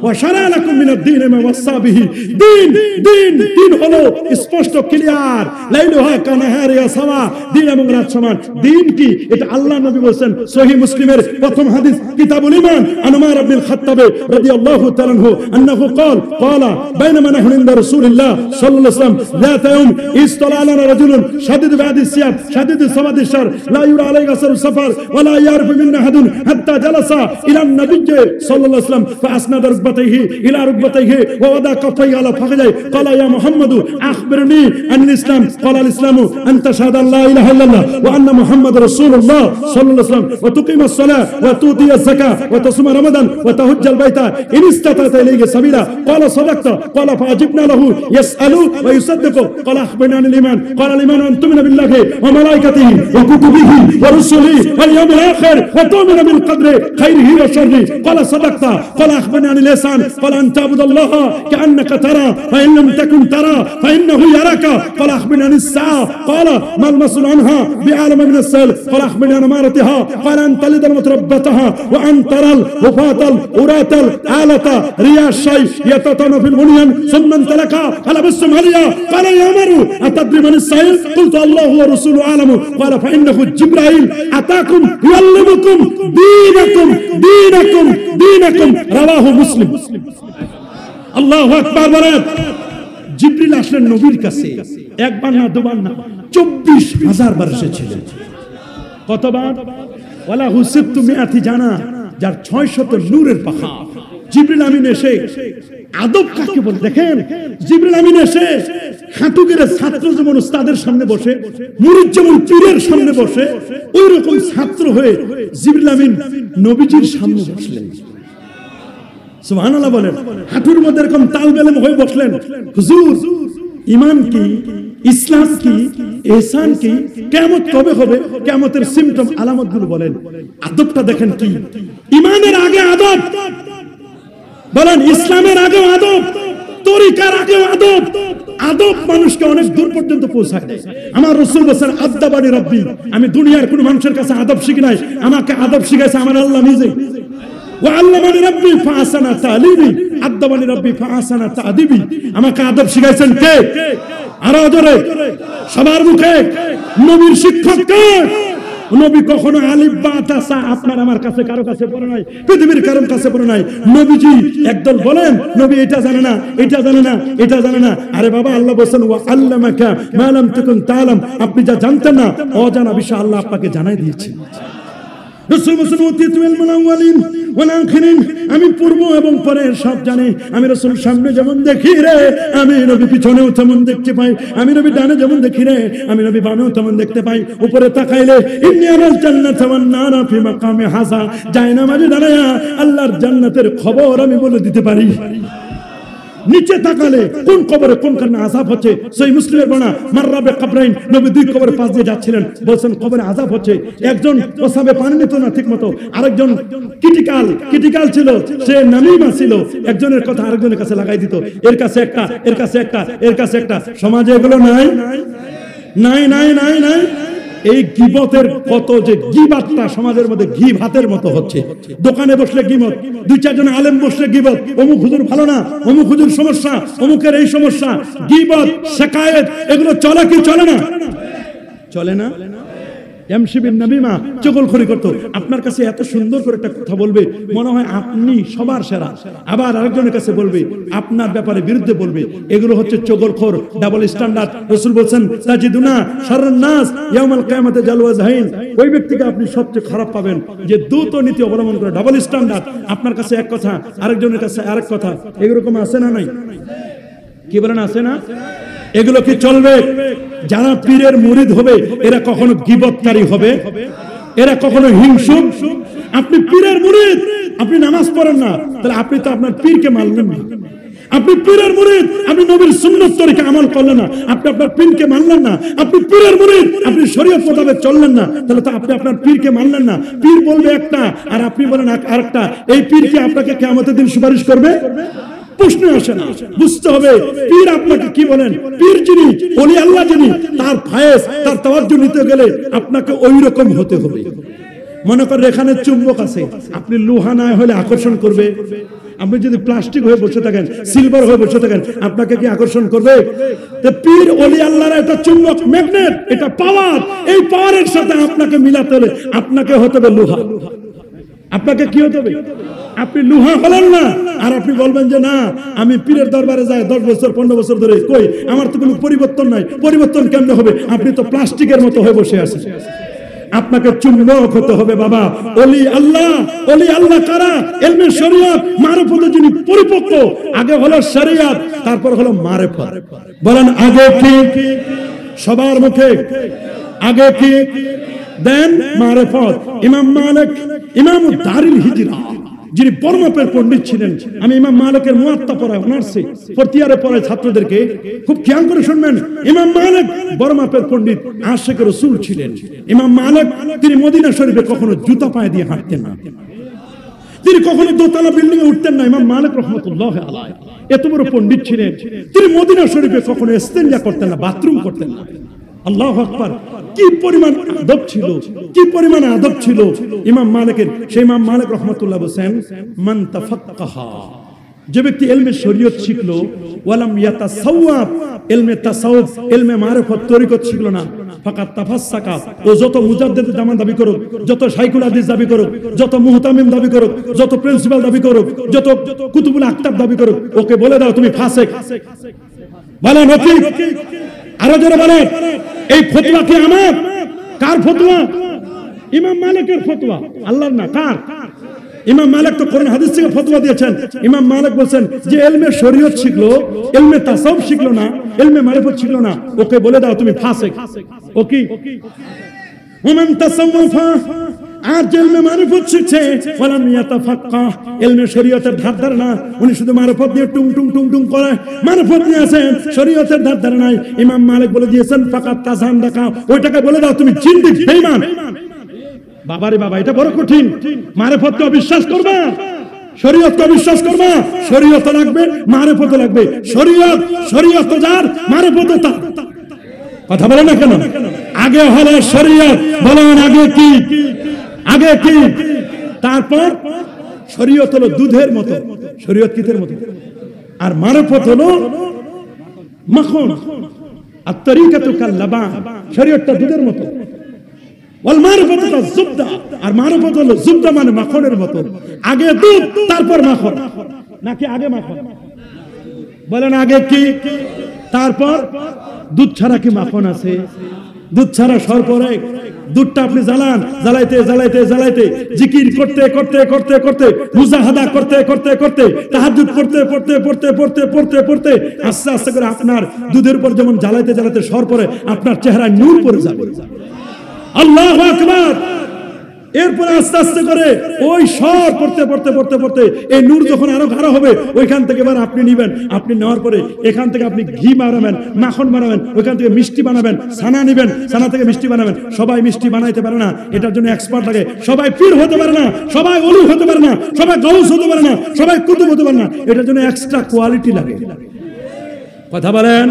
ওয়া শারা লাকুম মিনাদ দীন মা ওয়াসা বিহি। দিন দিন দিন হলো স্পষ্ট ক্লিয়ার, লাইলুহা কানাহারিয়া সাওয়া, দিন এবং রাত সমান। দিন কি? এটা আল্লাহ নবী বলেছেন সহিহ মুসলিমের প্রথম হাদিস কিতাবুল ঈমান আন উমর ইবনে আল খাত্তাব রাদিয়াল্লাহু তাআলা আনহু انه قال بينما نحن عند رسول الله صلى الله عليه وسلم ذات يوم استطلع لنا رجل شديد بعد السياب شديد السواد الشر لا يرى عليه أثر السفر ولا يعرف منا أحد حتى جلس إلى النبي صلى الله عليه وسلم فأسند ركبتيه إلى ركبتيه ووضع كفيه على فخذيه قال يا محمد أخبرني عن الإسلام قال الإسلام أن تشهد أن لا إله إلا الله وأن محمد رسول الله صلى الله عليه وسلم وتقيم الصلاة وتؤتي الزكاة وتصوم رمضان وتحج البيت إن استطعت إليه سبيلا قال صدقت قال فأجبنا له يسأل ويصدق قال أخبرنا عن الإيمان قال الإيمان أن تؤمن بالله وملائكته وكتبه ورسله واليوم الآخر وتؤمن بالقدر خيره وشره قال صدقت قال أخبرنا عن الإحسان قال أن تعبد الله كأنك ترى فإن لم تكن ترى فإنه يراك قال أخبرنا عن الساعة قال ما المسؤول عنها بعالم من السائل قال أخبرنا عن أمارتها قال أن تلد المتربتها وأن ترى الوفاة الأراة الآلة رياء الشيء يتطن في البنيان ثم انطلق قال بسم عليا قال يا عمر أتدري من السائل قلت الله ورسوله أعلم قال فإنه جبرائيل أتاكم يعلمكم دينكم رواه مسلم الله أكبر বলেন জিবরিল আসলেন নবীর কাছে একবার না দুবার না 24000 বার এসেছিলেন কতবার ওয়ালা হুসিবতু মিআতি জানা যার 600 নূরের পাখা জিবরিল আমিন এসে আদব কাকে বলে দেখেন জিবরিল আমিন এসে হাঁটু গেড়ে ছাত্র যেমন উস্তাদের সামনে বসে মুরিদ যেমন পীরের সামনে বসে ওই রকম ছাত্র হয়ে জিবরিল আমিন নবীজির সামনে বসলেন সুবহানাল্লাহ বলেন হাঁটুর মধ্যে এরকম তালবেলম হয়ে বসলেন হুজুর ঈমান কি ইসলাম কি ইহসান কি কিয়ামত কবে হবে কিয়ামতের সিম্পটম আলামতগুলো বলেন আদবটা দেখেন কি ঈমানের আগে আদব বলেন ইসলামের আগে আদব তরিকার আগে আদব আদব মানুষকে অনেক দূর পর্যন্ত পৌঁছায় আমার রাসূল বলেন আদবানি রব্বি আমি দুনিয়ার কোন মানুষের কাছে আদব শিখি নাই আমাকে আদব শিখাইছে আমার আল্লাহ নিজে وعلمني ربي فأحسن تعليمي أدبني ربي فأحسن تأديبي আমাকে আদব শিখাইছেন কে আরো জোরে সবার মুখে নবীর শিক্ষক কে নবী কখনো আলিফ বা তাসা আপনার আমার কাছে কারো কাছে পড়ে নাই পৃথিবীর কারোর কাছে পড়ে নাই নবীজি একদল বলেন নবী এটা জানে না এটা জানে না এটা জানে না আরে বাবা আল্লাহ বলেন ওয়া আল্লামাকা মা লাম তাকুন তাআলাম আপনি যা জানতেন না অজানা বিষয় আল্লাহ আপনাকে জানাই দিয়েছেন রাসূল বলেন ওয়াতিতুল মুনাওয়ালিন ওয়াল আখিরিন আমি পূর্ব এবং পরের সব জানি আমি রাসূল সামনে যেমন দেখি রে আমি নবী পিছনেও তেমন দেখতে পাই আমি নবী ডানে যেমন দেখি রে আমি নবী বামেও তেমন দেখতে পাই উপরে তাকাইলে ইন্নী আরাল জান্নাত ওয়ান নারা ফি মাকামি হাসা যায় না মাঝে দাঁড়ায়া আল্লাহর জান্নাতের খবর আমি বলে দিতে পারি নিচে তাকালে কোন কবরে কোন কারণে আযাব হচ্ছে সহিহ মুসলিমের বর্ণনা মাররাবে কবরাইন নবী দুই কবরের পাশ দিয়ে যাচ্ছিলেন বলেন কবরে আযাব হচ্ছে একজন ওসাবে পানি নিত না ঠিকমতো আরেকজন ক্রিটিক্যাল ছিল সে নামিমা ছিল একজনের কথা আরেকজনের কাছে লাগাই দিত এর কাছে একটা এর কাছে একটা এর কাছে একটা সমাজে এগুলো নাই নাই নাই নাই নাই এই গীবতের কত যে গীবাতটা সমাজের মধ্যে ঘি ভাতের মতো হচ্ছে দোকানে বসলে গীবত দুই চারজন আলেম বসলে গীবত অমুক হুজুর ভালো না অমুক হুজুর সমস্যা অমুকের এই সমস্যা গীবত শিকায়েত এগুলো চলে কি চলে না চলে না এমসিবির নবীমা চগলখড়ি করত আপনার কাছে এত সুন্দর করে একটা কথা বলবে মনে হয় আপনি সবার সেরা আবার আরেকজনের কাছে বলবে আপনার ব্যাপারে বিরুদ্ধে বলবে এগুলো হচ্ছে চগলখড় ডাবল স্ট্যান্ডার্ড রাসূল বলেন তাজিদুনা শাররুন নাস ইয়াউমাল কিয়ামাতে জালওয়াজহাইন ওই ব্যক্তিকে আপনি সবচেয়ে খারাপ পাবেন যে দ্রুত নীতি অবলম্বন করে ডাবল স্ট্যান্ডার্ড আপনার কাছে এক কথা আরেকজনের কাছে আরেক কথা এরকম আছে না নাই কি বলেন আছে না এগুলো কি চলবে যারা পীরের মুরিদ হবে এরা কখনো গীবতকারী হবে এরা কখনো হিংসুক আপনি পীরের মুরিদ আপনি নামাজ পড়েন না তাহলে আপনি তো আপনার পীরকে মানলেন না আপনি পীরের মুরিদ আপনি নবীর সুন্নাত তরিকা আমল করলেন না আপনি আপনার পীরকে মানলেন না আপনি পীরের মুরিদ আপনি শরীয়ত মোতাবেক চললেন না তাহলে তো আপনি আপনার পীরকে মানলেন না পীর বলবে একটা আর আপনি বলেন আরেকটা এই পীর কি আপনাকে কিয়ামতের দিন সুপারিশ করবে প্রশ্ন আসে না বুঝতে হবে পীর আপনাকে কি বলেন পীর যিনি ওলি আল্লাহ যিনি তার ফায়েজ তার তাওয়াজ্জু নিতে গেলে আপনাকে ওই রকম হতে হবে মনে করেন এখানে চুম্বক আছে আপনি লোহা না হলে আকর্ষণ করবে আপনি যদি প্লাস্টিক হয়ে বসে থাকেন সিলভার হয়ে বসে থাকেন আপনাকে কি আকর্ষণ করবে তো পীর ওলি আল্লাহর একটা চুম্বক ম্যাগনেট এটা পাওয়ার এই পাওয়ারের সাথে আপনাকে মিলাতে হলে আপনাকে হতে হবে লোহা আপনাকে কি হতে হবে? আপনি লুহা হলেন না, আর আপনি বলবেন যে না আমি পীরের দরবারে যাই 10 বছর 15 বছর ধরে, কই আমার তো কোনো পরিবর্তন নাই। পরিবর্তন কেমনে হবে? আপনি তো প্লাস্টিকের মতো হয়ে বসে আছেন। আপনাকে চুম্বক হতে হবে বাবা। ওলি আল্লাহ কারা? ইলমে শরীয়ত মারফতে যিনি পরিপক্ক। আগে হলো শরীয়ত, তারপর হলো মারফত। বলেন আগে কি? সবার মুখে আগে কি? দেন মারফত। ইমাম মালিক ইমাম দারিল হিজরা, যিনি বড় মাপের পণ্ডিত ছিলেন। আমি ইমাম মালিকের মুয়াত্তা পড়াই অনার্সে, ফোর্থ পড়াই ছাত্রদেরকে, খুব খেয়াল করে শুনবেন। ইমাম মালিক বড় মাপের পণ্ডিত, আশিক রাসূল ছিলেন। ইমাম মালিক তিনি মদিনা শরীফে কখনো জুতা পায়ে দিয়ে হাঁটতেন না, তিনি কখনো দোতলা বিল্ডিং এ উঠতেন না। ইমাম মালিক রাহমাতুল্লাহ আলাইহি এত বড় পণ্ডিত ছিলেন, তিনি মদিনা শরীফে কখনো ইস্তেঞ্জা করতেন না, বাথরুম করতেন না। আল্লাহু আকবার! কি পরিমাণ আদব ছিল, কি পরিমাণ আদব ছিল ইমাম মালিকের। সেই ইমাম মালিক রাহমাতুল্লাহ বলেন, মান তাফাক্কাহা, যে ব্যক্তি ইলমে শরীয়ত শিখলো, ওয়ালাম ইয়াতাসাওয়াব, ইলমে তাসাউফ ইলমে মারিফত তরিকত শিখলো না, ফাকাত তাফাসসাকা, ও যত মুজাদ্দিদ জামান দাবি করুক, যত শাইখুল হাদিস দাবি করুক, যত মুহতামিম দাবি করুক, যত প্রিন্সিপাল দাবি করুক, যত কুতুবুল আকতাব দাবি করুক, ওকে বলে দাও তুমি ফাসিক। বলেন ওকে, আরো যারা বলেন এই ফতোয়া কি আমার? কার ফতোয়া? ইমাম মালিকের ফতোয়া, আল্লাহর না। কার? ইমাম মালিক তো কোরআন হাদিস থেকে ফতোয়া দিয়েছেন। ইমাম মালিক বলেন যে ইলমে শরীয়ত শিখলো, ইলমে তাসাউফ শিখলো না, ইলমে মারিফত শিখলো না, ওকে বলে দাও তুমি ফাসিক। ও কি? ওমান তাসাওয়াফা, আর যে ইলমে মারিফত শিখছে, ওয়ালাম ইয়াতাফাক্কাহ, ইলমে শরীয়তের ধার ধারে না, উনি শুধু মারিফত দিয়ে টুং টুং টুং টুং করে মারিফত নিয়ে আছেন, শরীয়তের ধার ধারে নাই। ইমাম মালিক বলে দিয়েছেন ফাকাত তাসান্দাকা, ওইটাকে বলে দাও তুমি জিন্দিক বেঈমান। বাবারে বাবা, এটা বড় কঠিন। মারিফতকে অবিশ্বাস করবা, শরীয়তকে অবিশ্বাস করবা। শরীয়ত লাগবে, মারিফত লাগবে। শরীয়ত যার, মারিফত তার। কথা বলে না কেন? আগে হলো শরীয়ত। বলেন আগে কি? আগে কি? তারপর শরীয়ত হলো দুধের মতো, শরীয়ত কিসের মতো? আর মারিফত হলো মাখন। আর তরিকাতু কাল লাবান, শরীয়তটা দুধের মতো। ওয়াল মারিফাতু কায-যুবদা, আর মারিফত হলো যুবদা মানে মাখনের মতো। আগে দুধ তারপর মাখন, নাকি আগে মাখন? বলেন আগে কি? তারপর দুধ ছাড়া কি মাখন আছে? দুধ ছাড়া সরপরে দুধটা আপনি জ্বালান, জ্বালাইতে জ্বালাইতে জ্বালাইতে, জিকির করতে করতে করতে করতে, মুজাহাদা করতে করতে করতে, তাহাজ্জুদ পড়তে পড়তে পড়তে পড়তে পড়তে পড়তে আস্তে আস্তে করে আপনার দুধের উপর যেমন জ্বালাইতে জ্বালাইতে সরপরে আপনার চেহারায় নূর পড়ে যাবে। আল্লাহু আকবার! এরপরে আস্তে আস্তে করে ওই সর পড়তে পড়তে পড়তে পড়তে এই নূর যখন আরো গাঢ় হবে, ওইখান থেকে এবার আপনি নিবেন। আপনি নেওয়ার পরে এখান থেকে আপনি ঘি বানাবেন, মাখন বানাবেন, ওইখান থেকে মিষ্টি বানাবেন, ছানা নিবেন, ছানা থেকে মিষ্টি বানাবেন। সবাই মিষ্টি বানাইতে পারে না, এটার জন্য এক্সপার্ট লাগে। সবাই পীর হতে পারে না, সবাই ওলি হতে পারে না, সবাই গাউস হতে পারে না, সবাই কুতুব হতে পারে না, এটার জন্য এক্সট্রা কোয়ালিটি লাগে। কথা বলেন।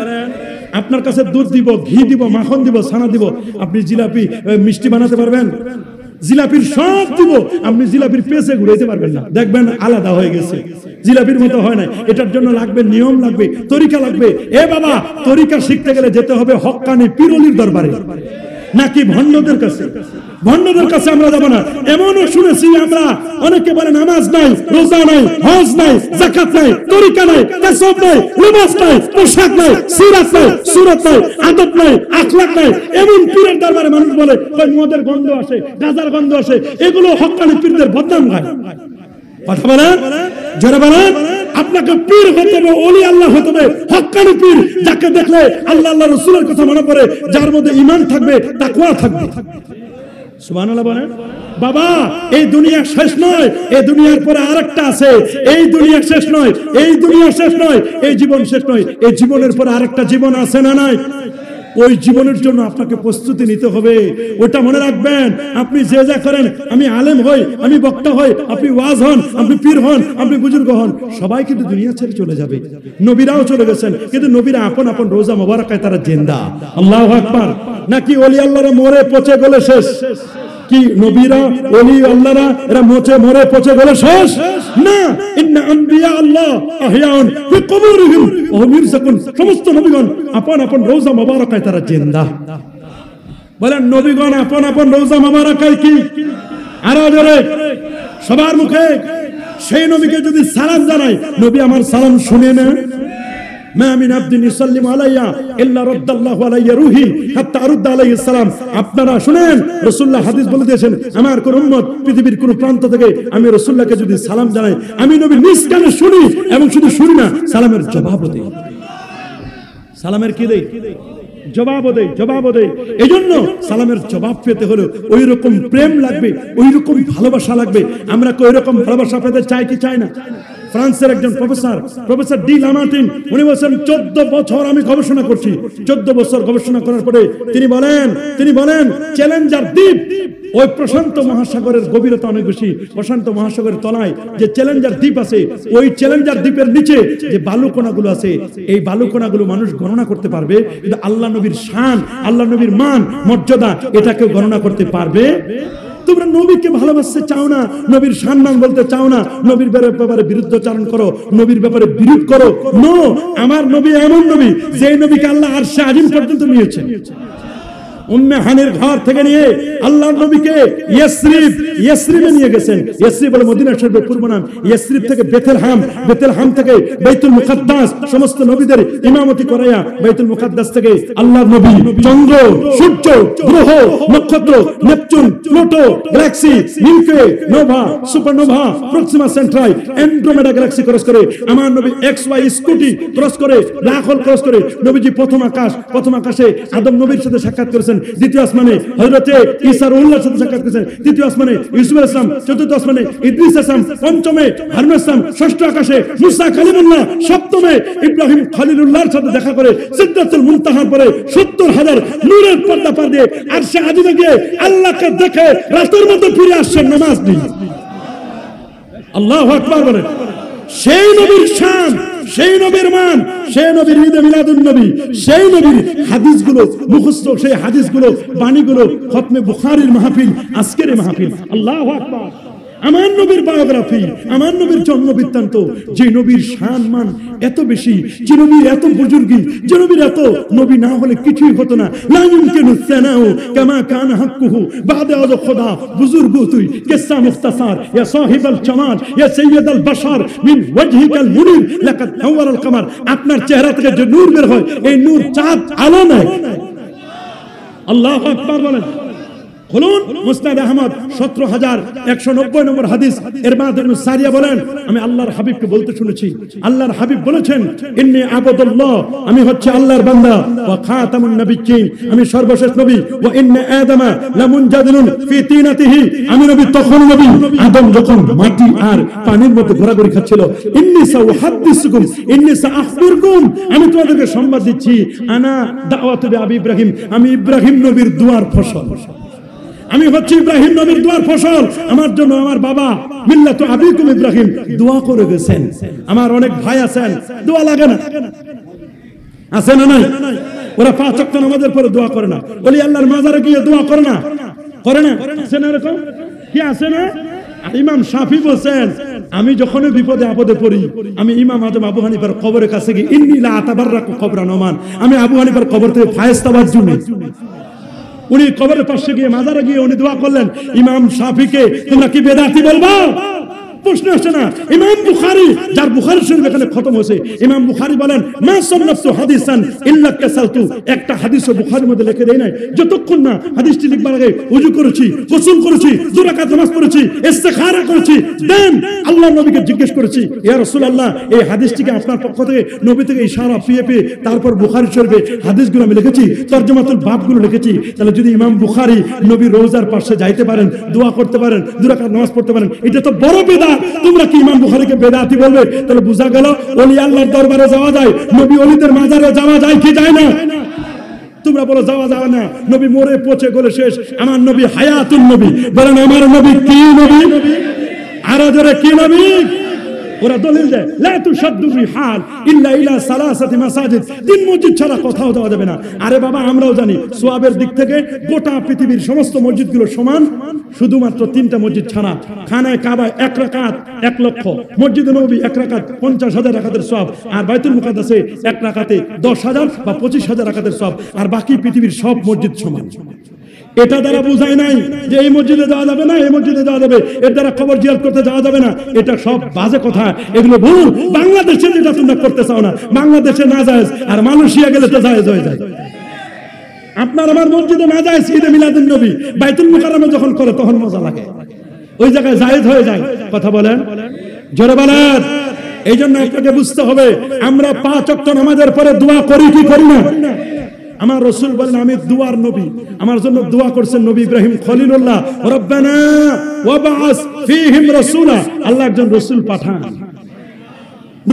আপনার কাছে দুধ দিব, ঘি দিব, মাখন দিব, ছানা দিব, আপনি জিলাপি মিষ্টি বানাতে পারবেন? জিলাপির সব দিব, আপনি জিলাপির পেছে ঘুরাইতে পারবেন না, দেখবেন আলাদা হয়ে গেছে, জিলাপির মতো হয় না। এটার জন্য লাগবে নিয়ম, লাগবে তরিকা, লাগবে। এ বাবা, তরিকা শিখতে গেলে যেতে হবে হক্কানি পীরলির দরবারে, নাকি ভণ্ডদের কাছে? ভণ্ডদের কাছে আমরা যাব না। এমনও শুনেছি আমরা, অনেকে বলে নামাজ নাই, রোজা নাই, হজ নাই, যাকাত নাই, তরিকা নাই, তাসাউফ নাই, লিবাস নাই, পোশাক নাই, সিরাত নাই, সুরত নাই, আদব নাই, আখলাক নাই। এমন পীরের দরবারে মানুষ বলে কই মদের গন্ধ আসে, গাঁজার গন্ধ আসে, এগুলো হক্কানি পীরদের বদনাম গায়। কথা বলেন, জোরে বলেন। আপনাকে পীর হতে হবে, ওলি আল্লাহ হতে হবে, হক্কানি পীর, যাকে দেখলে আল্লাহ আল্লাহ রাসূলের কথা মনে পড়ে, যার মধ্যে ঈমান থাকবে, তাকওয়া থাকবে। সুবহানাল্লাহ বলেন। বাবা, এই দুনিয়া শেষ নয়, এই দুনিয়ার পরে আরেকটা আছে। এই দুনিয়া শেষ নয়, এই দুনিয়া শেষ নয়, এই জীবন শেষ নয়, এই জীবনের পরে আরেকটা জীবন আছে না নাই? ওই জীবনের জন্য আপনাকে প্রস্তুতি নিতে হবে, ওটা মনে রাখবেন। আপনি যে যা করেন, আমি আলেম হই, আমি বক্তা হই, আপনি ওয়াজ হন, আপনি পীর হন, আপনি বুজুর্গ হন, সবাই কিন্তু দুনিয়া ছেড়ে চলে যাবে। নবীরাও চলে গেছেন, কিন্তু নবীরা আপন আপন রোজা মোবারকায় তারা জিন্দা। আল্লাহু আকবার! নাকি ওলি আল্লাহরা মরে পচে গেলে শেষ? কি নবীরা, ওলি আল্লাহরা এরা মরে পচে গেলে শেষ না? ইন্না আম্বিয়া আল্লাহ আহয়াউন ফি কুবুরিহিম ওয়া হুম ইরযাকুন। সমস্ত নবীগণ আপন আপন রোজা মোবারকায় তারা জিন্দা। বলেন নবীগণ আপন আপন রোজা মোবারকায় কি? আরো জোরে। সবার মুখে সেই নবীকে যদি সালাম জানাই, নবী আমার সালাম শুনে না। মা মিন আবদিন ইউসাল্লিমু আলাইয়া ইল্লা রাদ্দাল্লাহু আলাইহি রূহি হাত্তা আরুদ্দা আলাইহিস সালাম। আপনারা শুনেন, রাসূলুল্লাহ হাদিস বলে দিয়েছেন, আমার কোন উম্মত পৃথিবীর কোন প্রান্ত থেকে আমি রাসূলুল্লাহকে যদি সালাম জানাই, আমি নবী নিজ কানে শুনি এবং শুধু শুনি না, সালামের জবাবও দেই। সালামের কি দেই? জবাবও দেই, জবাবও দেই। এজন্য সালামের জবাব পেতে হলে ওই রকম প্রেম লাগবে, ওই রকম ভালোবাসা লাগবে। আমরা কি ওই রকম ভালোবাসা পেতে চাই কি চাই না? ফ্রান্সের একজন প্রফেসর ডি লামার্টিন, উনি বলেছেন 14 বছর আমি গবেষণা করছি। 14 বছর গবেষণা করার পরে তিনি বলেন চ্যালেঞ্জার দ্বীপ, ওই প্রশান্ত মহাসাগরের গভীরতা অনেক বেশি। প্রশান্ত মহাসাগরের তলায় যে চ্যালেঞ্জার দ্বীপ আছে, ওই চ্যালেঞ্জার দ্বীপের নিচে যে বালুকণাগুলো আছে, এই বালুকণাগুলো মানুষ গণনা করতে পারবে, কিন্তু আল্লাহ নবীর শান, আল্লাহ নবীর মান, মর্যাদা, এটাকে গণনা করতে পারবে। তোমরা নবীকে ভালোবাসতে চাও না, নবীর সম্মান বলতে চাও না, নবীর ব্যাপারে বিরুদ্ধাচরণ করো, নবীর ব্যাপারে বিরোধ করো। নো, আমার নবী এমন নবী, যে নবীকে আল্লাহ আরশে আজিম পর্যন্ত নিয়েছেন। উম্মে হানির ঘর থেকে নিয়ে আল্লাহর নবীকে ইয়সরিবে নিয়ে গেছেন। ইয়সরিব হলো মদিনা শরীফের পূর্ব নাম। ইয়সরিব থেকে বেথলেহেম থেকে বাইতুল মুকাদ্দাস, সমস্ত নবীদের ইমামতি করায়া বাইতুল মুকাদ্দাস থেকে আল্লাহর নবী চন্দ্র, সূর্য, গ্রহ, নক্ষত্র, Neptune, Pluto, galaxy, milky nova, supernova, Proxima Centauri, Andromeda galaxy cross করে আমার নবী XY স্কুটি ক্রস করে, ব্ল্যাক হোল ক্রস করে নবীজি প্রথম আকাশে আদম নবীর সাথে সাক্ষাৎ করেছেন। দ্বিতীয় আসমানে হযরতে ঈসা রুহুল্লাহর সাথে সাক্ষাৎ করেছেন। তৃতীয় আসমানে ইউসুফ আলাইহিস সালাম, চতুর্থ আসমানে ইদ্রিস আলাইহিস সালাম, পঞ্চমে হারুন আলাইহিস সালাম, ষষ্ঠ আকাশে মুসা কালিমুল্লাহ, সপ্তমে ইব্রাহিম খলিলুল্লাহর সাথে দেখা করে সিদরাতুল মুনতাহার পরে 70,000 নূরের পর্দা পার দিয়ে আরশে আজিমে গিয়ে আল্লাহকে দেখে রাতের মধ্যে ফিরে আসছেন নামাজ নিয়ে। আল্লাহু আকবার বলেন। সেই নবীর শান, সেই নবীর মান, সেই নবীর ঈদে মিলাদুন নবী, সেই নবীর হাদিসগুলো মুখস্থ, সেই হাদিসগুলো, বাণীগুলো, খতমে বুখারীর মাহফিল, আজকের মাহফিল। আল্লাহু আকবার। আমার নবীর বায়োগ্রাফি, আমার নবীর জন্ম বৃত্তান্ত, যে নবীর শান মান এত বেশি, যে নবীর এত বুজুর্গি, যে নবীর এত, নবী না হলে কিছুই হতো না। লা ইউমকিনু সানাউ কামা কানা হাক্কুহু বাদে আজ খোদা বুজুর্গ তুই কিসসা মুখতাসার ইয়া সাহিবাল জামাল ইয়া সাইয়্যিদাল বাশার মিন ওয়াজহিকাল মুনির লাকাদ নাওয়ারাল কামার। আপনার চেহারা থেকে যে নূর বের হয়, এই নূর চাঁদ আলো নয়। আল্লাহু আকবার বলেন। খুলুন মুসনাদ আহমদ 17,190 নম্বর হাদিস। ইরবাদ ইবনে সারিয়া বলেন, আমি আল্লাহর হাবিবকে বলতে শুনেছি, আল্লাহর হাবিব বলেছেন, ইন্নী আবুদুল্লাহ, আমি হচ্ছে আল্লাহর বান্দা, ওয়া খাতামুন নাবিয়্যিন, আমি সর্বশেষ নবী, ওয়া ইন্না আদামা লামুনজাদিলুন ফি তিনাতিহি, আমি নবী তখন নবী, আদম যখন মাটি আর পানির মধ্যে ঘোরাঘুরি খাচ্ছিল। ইন্নী সাউহাদ্দিসুকুম ইন্নী সাআখবিরকুম, আমি তোমাদেরকে সংবাদ দিচ্ছি, আনা দাওয়াতু আবি ইব্রাহিম, আমি ইব্রাহিম নবীর দুয়ার ফসল, আমি হচ্ছে ইব্রাহিম নবীর দুয়ার ফসল। আমার জন্য আমার বাবা মিল্লাতু আবিকুম ইব্রাহিম দোয়া করে গেছেন। আমার অনেক ভাই আছেন, দোয়া লাগে না, আছে না নাই? ওরা 5 ওয়াক্ত নামাজের পরে দোয়া করে না, ওলি আল্লাহর মাজারে গিয়ে দোয়া করে না, আছে না এরকম? কি আছে না? ইমাম শাফি বলেন, আমি যখন বিপদে আপদে পড়ি, আমি ইমাম আজম আবু হানিফার কবরের কাছে গিয়ে ইন্নী লা আতাবাররাকু কবরান ওমান, আমি আবু হানিফার কবর থেকে ফায়েস্তা বাজু নেই। উনি কবরের পাশে গিয়ে মাজারে গিয়ে উনি দোয়া করলেন, ইমাম শাফিকে তোমরা কি বেদাতি বলবা? প্রশ্ন আসছে না? ইমাম বুখারী, যার বুখারী শরীফ এখানে খতম হয়েছে, ইমাম বুখারী বলেন, মা সান্নাতু হাদিসান ইল্লা কাসালতু, একটা হাদিসও বুখারীর মধ্যে লিখে দেই নাই যতক্ষণ না হাদিসটি লিখবার আগে ওযু করেছি, গোসল করেছি, 2 রাকাত নামাজ পড়েছি, ইস্তিখারা করেছি, দেন আল্লাহর নবীকে জিজ্ঞেস করেছি, ইয়া রাসূলুল্লাহ, এই হাদিসটিকে আপনার পক্ষ থেকে নবী থেকে ইশারা পেয়ে তারপর বুখারী শরীফে হাদিসগুলো আমি লিখেছি, তরজমাতুল বাবগুলো লিখেছি। তাহলে যদি ইমাম বুখারী নবীর রওজার পাশে যাইতে পারেন, দোয়া করতে পারেন, 2 রাকাত নামাজ পড়তে পারেন, এটা তো বড় বেদাত। তোমরা কি ইমাম বুখারীকে বেদাতি বলবে? তাহলে বোঝা গেল ওলি আল্লাহর দরবারে যাওয়া যায়, নবী ওলিদের মাজারে যাওয়া যায় কি যায় না? তোমরা বলো যাওয়া যায় না, নবী মরে পচে গলে শেষ, আমার নবী হায়াতুন নবী। বলেন আমার নবী কি নবী? আর জোরে কি নবী? ওরা দলিল দেয়, লা তুশাদ্দু রিহাল ইল্লা ইলা সালাসাতি মাসাজিদ, 3 মসজিদ ছাড়া কোথাও যাওয়া যাবে না। আরে বাবা, আমরাও জানি সওয়াবের দিক থেকে গোটা পৃথিবীর সমস্ত মসজিদগুলো সমান, শুধুমাত্র 3টা মসজিদ ছাড়া। খানায় কাবা 1 রাকাত 1 লক্ষ, মসজিদে নববী 1 রাকাত 50,000 রাকাতের সওয়াব, আর বাইতুল মুকাদ্দাসে 1 রাকাতে 10,000 বা 25,000 রাকাতের সওয়াব, আর বাকি পৃথিবীর সব মসজিদ সমান। এটা দ্বারা বোঝায় নাই যে এই মসজিদে যাওয়া যাবে না, এই মসজিদে যাওয়া যাবে, এর দ্বারা কবর জিয়ারত করতে যাওয়া যাবে না। এটা সব বাজে কথা, এগুলো ভুল। বাংলাদেশে যেটা তোমরা করতে চাও না, বাংলাদেশে না যায়, আর মালয়েশিয়া গেলে তো জায়েজ হয়ে যায়। আপনার আমার মসজিদে না যায়, ঈদে মিলাদুন নবী বাইতুল মুকাররমে যখন করে তখন মজা লাগে, ওই জায়গায় জায়েজ হয়ে যায়। কথা বলেন, জোরে বলেন। এই জন্য আপনাকে বুঝতে হবে, আমরা 5 ওয়াক্ত নামাজের পরে দোয়া করি কি করি না? আমার রাসূল বলেন আমি দুয়ার নবী, আমার জন্য দোয়া করছেন নবী ইব্রাহিম খলিলুল্লাহ, রব্বানা ওয়াবআস ফীহিম রাসূলা, আল্লাহ একজন রাসূল পাঠান।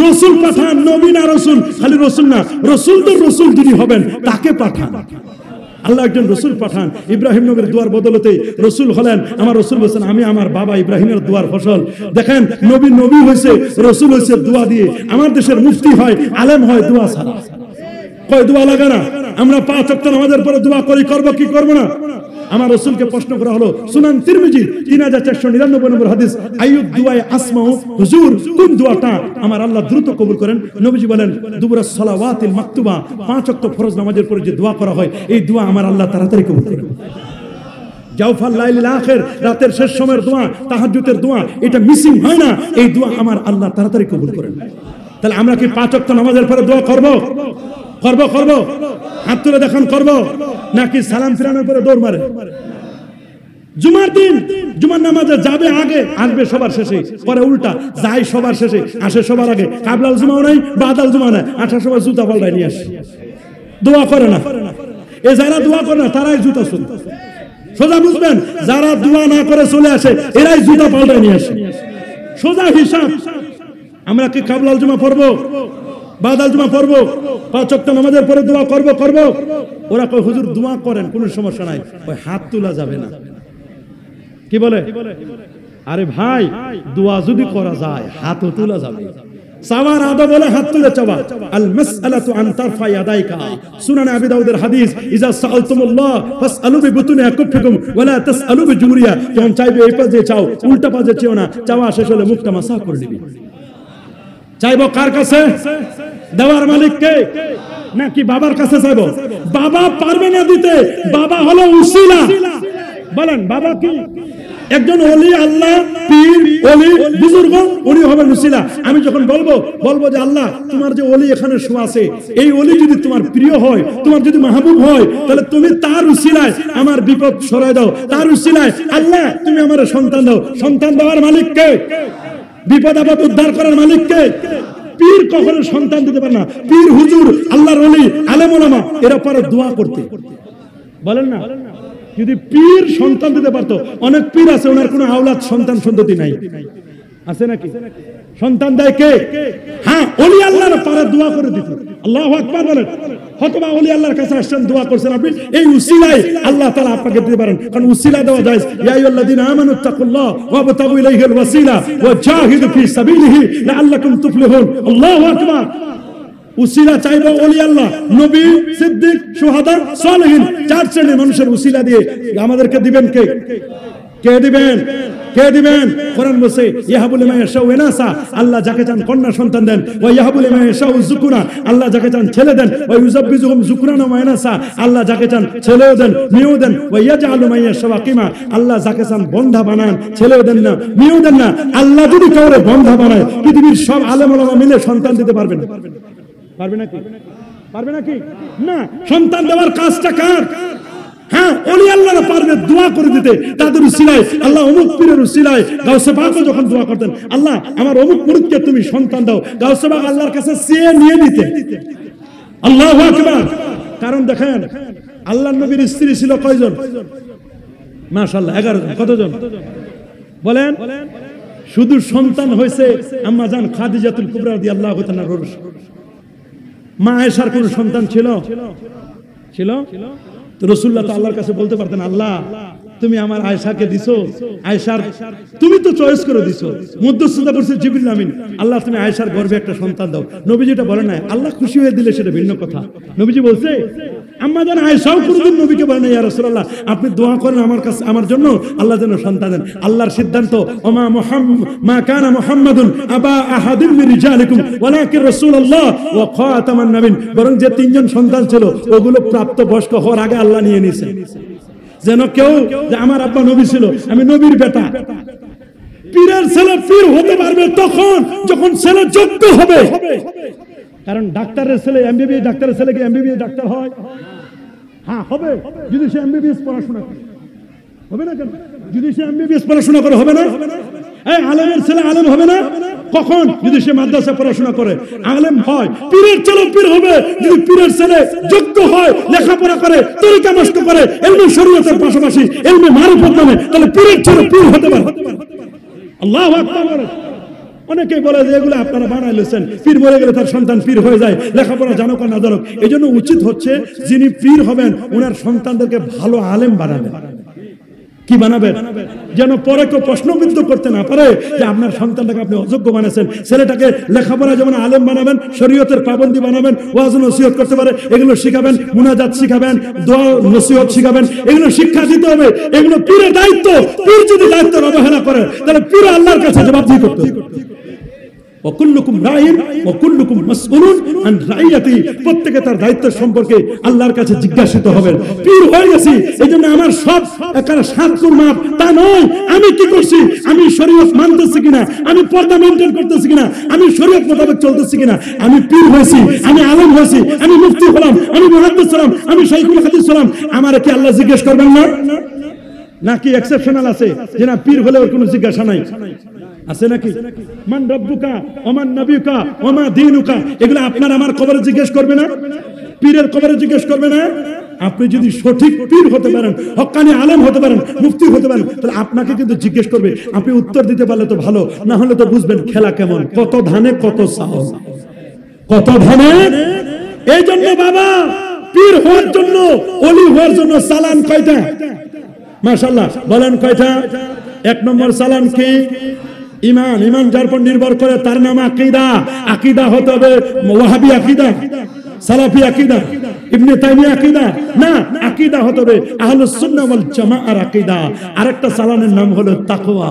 রাসূল পাঠান, নবী না রাসূল, খালি রাসূল না, রাসূল তো রাসূল যিনি হবেন তাকে পাঠান। আল্লাহ একজন রাসূল পাঠান। ইব্রাহিম নবীর দোয়ার বদলতে রাসূল হলেন। আমার রাসূল বলেন আমি আমার বাবা ইব্রাহিমের দোয়ার ফসল। দেখেন, নবী নবী হয়েছে, রাসূল হয়েছে দোয়া দিয়ে। আমার দেশের মুফতি হয়, আলেম হয় দোয়া ছাড়া। কই দোয়া লাগে না? আমরা 5 ওয়াক্ত নামাজের পরে দোয়া করি, করব কি করব না? আমার রাসূলকে প্রশ্ন করা হলো, সুনান তিরমিজি 3499 নম্বর হাদিস, আইয়ুদ দুআয়ে আসমাউ, হুজুর কোন দোয়াটা আমার আল্লাহ দ্রুত কবুল করেন? নবীজি বলেন দুবুরাস সালাওয়াতিল মাকতুবা, 5 ওয়াক্ত ফরজ নামাজের পরে যে দোয়া করা হয়, এই দোয়া আমার আল্লাহ তাড়াতাড়ি কবুল করেন। জাওফাল লাইলিল আখির, রাতের শেষ সময়ের দোয়া, তাহাজ্জুদের দোয়া, এটা মিসিং হয় না, এই দোয়া আমার আল্লাহ তাড়াতাড়ি কবুল করেন। তাহলে আমরা কি 5 ওয়াক্ত নামাজের পরে দোয়া করব? করব করব হাত তুলে দেখান, করব নাকি সালাম ফিরানোর পরে দৌড় মারে? জুমার দিন জুমার নামাজে যাবে আগে, আসবে সবার শেষে, পরে উল্টা যায় সবার শেষে, আসে সবার আগে। কাবলাল জুমাও নাই, বাদাল জুমা নাই, আসার সময় জুতা পাল্টায় নিয়ে আসে। দোয়া করে না, এ যারা দোয়া করে না তারাই জুতা চলে। সোজা বুঝবেন, যারা দোয়া না করে চলে আসে এরাই জুতা পাল্টায় নিয়ে আসে। সোজা হিসাব। আমরা কি কাবলাল জুমা পড়বো, বাদাল জুমা পড়বো, 5 ওয়াক্ত নামাজের পরে দোয়া করব করব? ওরা কয় হুজুর দোয়া করেন, কোনো সমস্যা নাই, ওই হাত তোলা যাবে না। কি বলে? আরে ভাই, দোয়া যদি করা যায় হাতও তোলা যাবে। চাওয়ার আদব বলে হাত তুলে চাওয়া। আল মাসআলাতু আন তারফা ইয়াদাইকা, সুনান আবি দাউদের হাদিস, ইজা সাআলতুমুল্লাহ ফাসআলু বিবুতুনি আকুফিকুম ওয়া লা তাসআলু বিজুরিয়া, যখন চাইবে এই পাশে চাও, উল্টা পাশে চেও না। চাওয়া শেষ হলে মুখটা মাসা করে নিবি। চাইবো কার কাছে? দেওয়ার মালিককে নাকি বাবার কাছে চাইবো? বাবা পারবে না দিতে, বাবা হলো উসিলা। বলেন বাবা কি? একজন ওলি, আল্লাহ, পীর, ওলি, বুজুর্গ, উনি হবেন উসিলা। আমি যখন বলবো যে আল্লাহ তোমার যে ওলি এখানে শোয়া আছে, এই ওলি যদি তোমার প্রিয় হয়, তোমার যদি মাহবুব হয়, তাহলে তুমি তার উসিলায় আমার বিপদ সরায় দাও। তার উসিলায় আল্লাহ তুমি আমার সন্তান দাও। সন্তান দেওয়ার মালিক কে? বিপদ আপদ উদ্ধার করার মালিক কে? পীর কখনো সন্তান দিতে পারে না। পীর, হুজুর, আল্লাহর ওলি, আলেম ওলামা এরা পারে দোয়া করতে। বলেন না, যদি পীর সন্তান দিতে পারতো। অনেক পীর আছে ওনার কোনো আওলাদ সন্তান সন্ততি নাই, আছে নাকি? সন্তান দেয় কে? হ্যাঁ, ওলি আল্লাহর পারে দোয়া করে দিত। আল্লাহু আকবার বলেন। হয়তোবা ওলি আল্লাহর কাছে আসছেন, দোয়া করছেন আপনি, এই উসিলায় আল্লাহ তাআলা আপনাকে দিতে পারেন। কারণ উসিলা দেওয়া যায়। ইয়া আইয়ুহাল্লাযীনা আমানুত্তাকুল্লাহ ওয়াবতাগু ইলাইহিল ওয়াসিলা ওয়াজাহিদু ফি সাবিলিহি লাআল্লাকুম তুফলিহুন। আল্লাহু আকবার। উসিলা চাইবো ওলি আল্লাহ, নবী, সিদ্দিক, শুহাদা, সালেহিন, 4 শ্রেণীর মানুষের উসিলা দিয়ে আমাদেরকে দিবেন কে? কে দিবেন? কে দিবেন? কোরআন বলছে ইয়াহাবু লিমান ইয়াশাউ ইনাসা, আল্লাহ যাকে চান কন্যা সন্তান দেন। ওয়া ইয়াহাবু লিমান ইয়াশাউ যুকুরা, আল্লাহ যাকে চান ছেলে দেন। ওয়া ইউযাব্বিজুহুম যুকরানা ওয়া ইনাসা, আল্লাহ যাকে চান ছেলেও দেন মেয়েও দেন। ওয়া ইয়াজআলু মান ইয়াশাউ আকিমা, আল্লাহ যাকে চান বন্ধা বানান, ছেলেও দেন না মেয়েও দেন না। আল্লাহ যদি কাউরে বন্ধা বানায়, পৃথিবীর সব আলেম ওলামা মিলে সন্তান দিতে পারবে না? পারবে নাকি? পারবে নাকি? না। সন্তান দেওয়ার কাজটা কার? হ্যাঁ, ওলি আল্লাহরা পারবে দোয়া করে দিতে। তাদের উসিলায় আল্লাহ অমুক পীরের উসিলায় গাউসে পাকও যখন দোয়া করতেন, আল্লাহ আমার অমুক মুরিদকে তুমি সন্তান দাও, গাউসে পাক আল্লাহর কাছে চেয়ে নিয়ে নিতে। আল্লাহু আকবার। কারণ দেখেন, আল্লাহর নবীর স্ত্রী ছিল কয়জন? মাশাআল্লাহ 11 জন। কতজন বলেন? শুধু সন্তান হয়েছে আম্মা জান খাদিজাতুল কুবরা রাদিয়াল্লাহু তাআলা। মা আয়েশার কোন সন্তান ছিল? ছিল? তো রাসূলুল্লাহ তো আল্লাহর কাছে বলতে পারতেন, আল্লাহ তুমি আমার আয়েশাকে দিছো, আয়েশার তুমি তো চয়েস করে দিছো, মধ্যস্থতা করছে জিবরিল আমিন, আল্লাহ তুমি আয়েশার গর্ভে একটা সন্তান দাও। নবীজি এটা বলেন না, আল্লাহ খুশি হয়ে দিলে সেটা ভিন্ন কথা। নবীজি বলছে, আম্মা জান আয়েশাও কোনদিন নবীকে বলেন না ইয়া রাসূলুল্লাহ আপনি দোয়া করেন আমার কাছে, আমার জন্য আল্লাহ যেন সন্তান দেন। আল্লাহর সিদ্ধান্ত, ওমা মা কানা মুহাম্মাদুন আবা আহাদিন মিন রিজালিকুম ওয়ালাকিন রাসূলুল্লাহ ওয়া খাতামান নাবিয়্যিন। বরং যে 3 জন সন্তান ছিল ওগুলো প্রাপ্ত বয়স্ক হওয়ার আগে আল্লাহ নিয়ে নিয়েছেন। যেন কেউ যে আমার আব্বা নবী ছিল, আমি নবীর বেটা। পীরের ছেলে পীর হতে পারবে তখন যখন ছেলে যোগ্য হবে। কারণ ডাক্তারের ছেলে এমবিবিএস, ডাক্তারের ছেলে কি এমবিবিএস ডাক্তার হয়? হ্যাঁ হবে, যদি সে এমবিবিএস পড়াশোনা করে। হবে না কেন? যদি সে এমবিবিএস পড়াশোনা করে হবে না? এই আলেমের ছেলে আলেম হবে না কখন? যদি সে মাদ্রাসা পড়াশোনা করে আলেম হয়। পীরের ছেলে পীর হবে যদি পীরের ছেলে যোগ্য হয়, লেখাপড়া করে, তরিকা নষ্ট করে, ইলমে শরীয়তের পাশাপাশি ইলমে মারিফত জানে, তাহলে পীরের ছেলে পীর হতে পারে। আল্লাহু আকবার। অনেকেই বলে যে এগুলো আপনারা বানাইলেছেন, পীর মরে গেলে তার সন্তান পীর হয়ে যায়, লেখাপড়া জানুক আর না জানুক। এই জন্য উচিত হচ্ছে যিনি পীর হবেন ওনার সন্তানদেরকে ভালো আলেম বানাবেন। কি বানাবেন? যেন পরে কেউ প্রশ্নবিদ্ধ করতে না পারে যে আপনার সন্তানটাকে আপনি অযোগ্য বানাচ্ছেন। ছেলেটাকে লেখাপড়া যেমন আলেম বানাবেন, শরীয়তের পাবন্দি বানাবেন, ওয়াজ নসিহত করতে পারে, এগুলো শিখাবেন, মুনাজাত শিখাবেন, দোয়া নসিহত শিখাবেন, এগুলো শিক্ষা দিতে হবে। এগুলো পীরের দায়িত্ব। পীর যদি দায়িত্ব অবহেলা করে তাহলে পীর আল্লাহর কাছে জবাবদিহি করতে হবে। ওয়াকুল্লুকুম রাইন ওয়াকুল্লুকুম মাসউলুন আন রাইয়াতি। প্রত্যেকে তার দায়িত্ব সম্পর্কে আল্লাহর কাছে জিজ্ঞাসিত হবেন। পীর হয়ে গেছি এইজন্য আমার সব একার সাতকুর মাপ তা নয়। আমি কি করছি? আমি শরীয়ত মানতেছি কিনা, আমি পর্দা মেইনটেইন করতেছি কিনা, আমি শরীয়ত মোতাবেক চলতেছি কিনা। আমি পীর হয়েছি, আমি আলেম হয়েছি, আমি মুফতি হলাম, আমি মুহাদ্দিস হলাম, আমি শাইখুল হাদিস হলাম, আমারে কি আল্লাহ জিজ্ঞেস করবেন না? নাকি এক্সেপশনাল আছে যে না পীর হলে ওর কোনো জিজ্ঞাসা নাই? আছে নাকি? মান রব্বুকা ওমান নবিয়ুকা ওমা দীনুকা, এগুলো আপনার আমার কবরে জিজ্ঞেস করবে না? পীরের কবরে জিজ্ঞেস করবে না? আপনি যদি সঠিক পীর হতে পারেন, হক্কানি আলেম হতে পারেন, মুফতি হতে পারেন, তাহলে আপনাকে কিন্তু জিজ্ঞেস করবে। আপনি উত্তর দিতে পারলে তো ভালো, না হলে তো বুঝবেন খেলা কেমন, কত ধানে কত চাল, কত ধানে। এই জন্য বাবা পীর হওয়ার জন্য, ওলি হওয়ার জন্য চালান কয়টা? মাশাআল্লাহ বলেন কয়টা? এক নম্বর চালান কি? ঈমান। ঈমান যার উপর নির্ভর করে তার নাম আকীদা। আকীদা হতে হবে ওয়াহাবি আকীদা, সালাফি আকীদা, ইবনে তাইমিয়া আকীদা না, আকীদা হতে হবে আহলুস সুন্নাহ ওয়াল জামাআর আকীদা। আরেকটা চালানের নাম হলো তাকওয়া।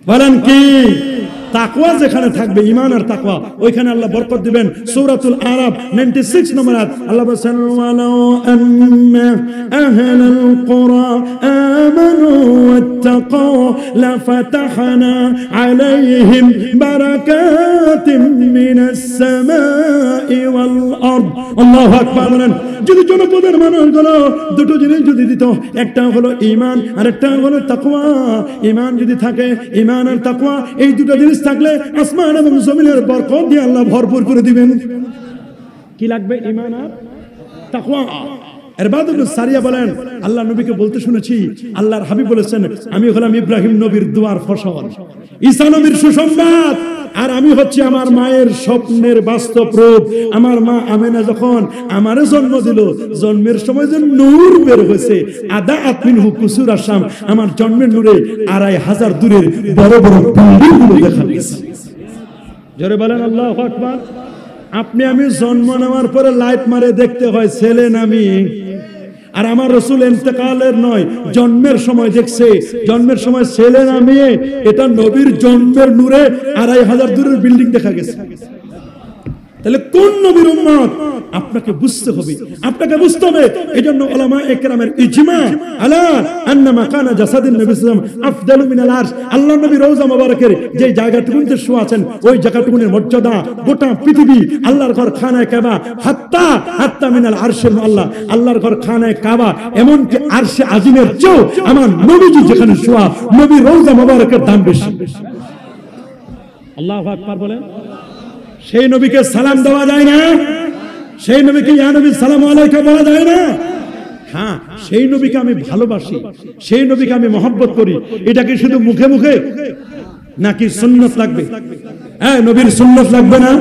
বলেন কি? তাকওয়া যেখানে থাকবে, ঈমান আর তাকওয়া, ওইখানে আল্লাহ বরকত দিবেন। সূরাতুল আরাফ 96 নম্বর আয়াত আল্লাহ বলেন ওয়ালাউ আন্না আহলাল কুরা আমানু ওয়াত্তাকাউ লাফাতাহনা আলাইহিম বারাকাতিন মিনাস সামাই ওয়াল আরদ। আল্লাহু আকবার বলেন। যদি জনপদের মানুষগুলো দুটো জিনিস যদি দিত, একটা হলো ঈমান আর একটা হলো তাকওয়া। ঈমান যদি থাকে, ঈমান আর তাকওয়া, এই দুটো জিনিস থাকলে আসমান এবং জমিনের বরকত দিয়ে আল্লাহ ভরপুর করে দিবেন। কি লাগবে? ঈমান আর তাকওয়া। ইরবাদ ইবনে সারিয়া বলেন আল্লাহ নবীকে বলতে শুনেছি, আল্লাহর হাবিব বলেছেন আমি হলাম ইব্রাহিম নবীর দুয়ার ফসল, ঈসা নবীর সুসংবাদ, আর আমি হচ্ছে আমার মায়ের স্বপ্নের বাস্তব রূপ। আমার মা আমেনা যখন আমারে জন্ম দিল, জন্মের সময় যে নূর বের হয়েছে, আদা আতমিনহু কুসুর আসাম, আমার জন্মের নূরে 2500 দূরের বড় বড় বিল্ডিংগুলো দেখা গেছে। জোরে বলেন আল্লাহু আকবার। আপনি আমি জন্ম নেওয়ার পরে লাইট মারে দেখতে হয় ছেলে না মেয়ে, আর আমার রাসূল ইন্তেকালের নয়, জন্মের সময় দেখছে, জন্মের সময় ছেলে না মেয়ে, এটা নবীর জন্মের নূরে 2500 দূরের বিল্ডিং দেখা গেছে। তাহলে কোন নবীর উম্মত আপনাকে বুঝতে হবে, আপনাকে বুঝতে হবে। এজন্য উলামা ইকরামের ইজমা আলা আন্না মাকানা জাসাদিন নবী সাল্লাল্লাহু আলাইহি ওয়াসাল্লাম আফদালু মিনাল আরশ, আল্লাহর নবী রওজা মুবারকের যে জায়গাটুকুতে শুয়ে আছেন, ওই জায়গাটুকুর মর্যাদা গোটা পৃথিবী, আল্লাহর ঘর খানায়ে কাবা, হাত্তা মিনাল আরশে আল্লাহ, আল্লাহর ঘর খানায়ে কাবা, এমন কি আরশে আজিমের চেয়েও আমার নবীজি যেখানে শোয়া, নবী রওজা মুবারকের দাম বেশি। আল্লাহু আকবার বলেন। সেই নবীকে সালাম দেওয়া যায় না? সেই নবীকে ইয়া নবী সালামু আলাইকা বলা যায় না? হ্যাঁ, সেই নবীকে আমি ভালোবাসি, সেই নবীকে আমি মহব্বত করি। এটা কি শুধু মুখে মুখে নাকি সুন্নাত লাগবে? হ্যাঁ, নবীর সুন্নাত লাগবে না?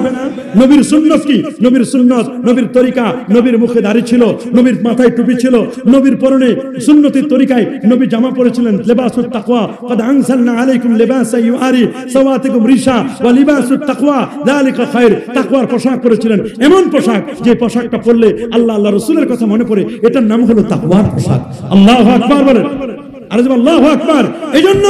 নবীর সুন্নাত কি? নবীর সুন্নাত, নবীর তরিকা, নবীর মুখে দাড়ি ছিল, নবীর মাথায় টুপি ছিল, নবীর পরনে সুন্নতির তরিকায় নবী জামা পরেছিলেন। লিবাসুত তাকওয়া কদ আনজালনা আলাইকুম লিবাসা ইউআরি সাওয়াতিকুম রিশা ওয়া লিবাসুত তাকওয়া যালিকা খায়র। তাকওয়ার পোশাক পরেছিলেন, এমন পোশাক যে পোশাকটা পরলে আল্লাহ আল্লাহ রাসূলের কথা মনে পড়ে, এটার নাম হলো তাকওয়ার পোশাক। আল্লাহু আকবার বলেন। আর আল্লাহু আকবার। এইজন্য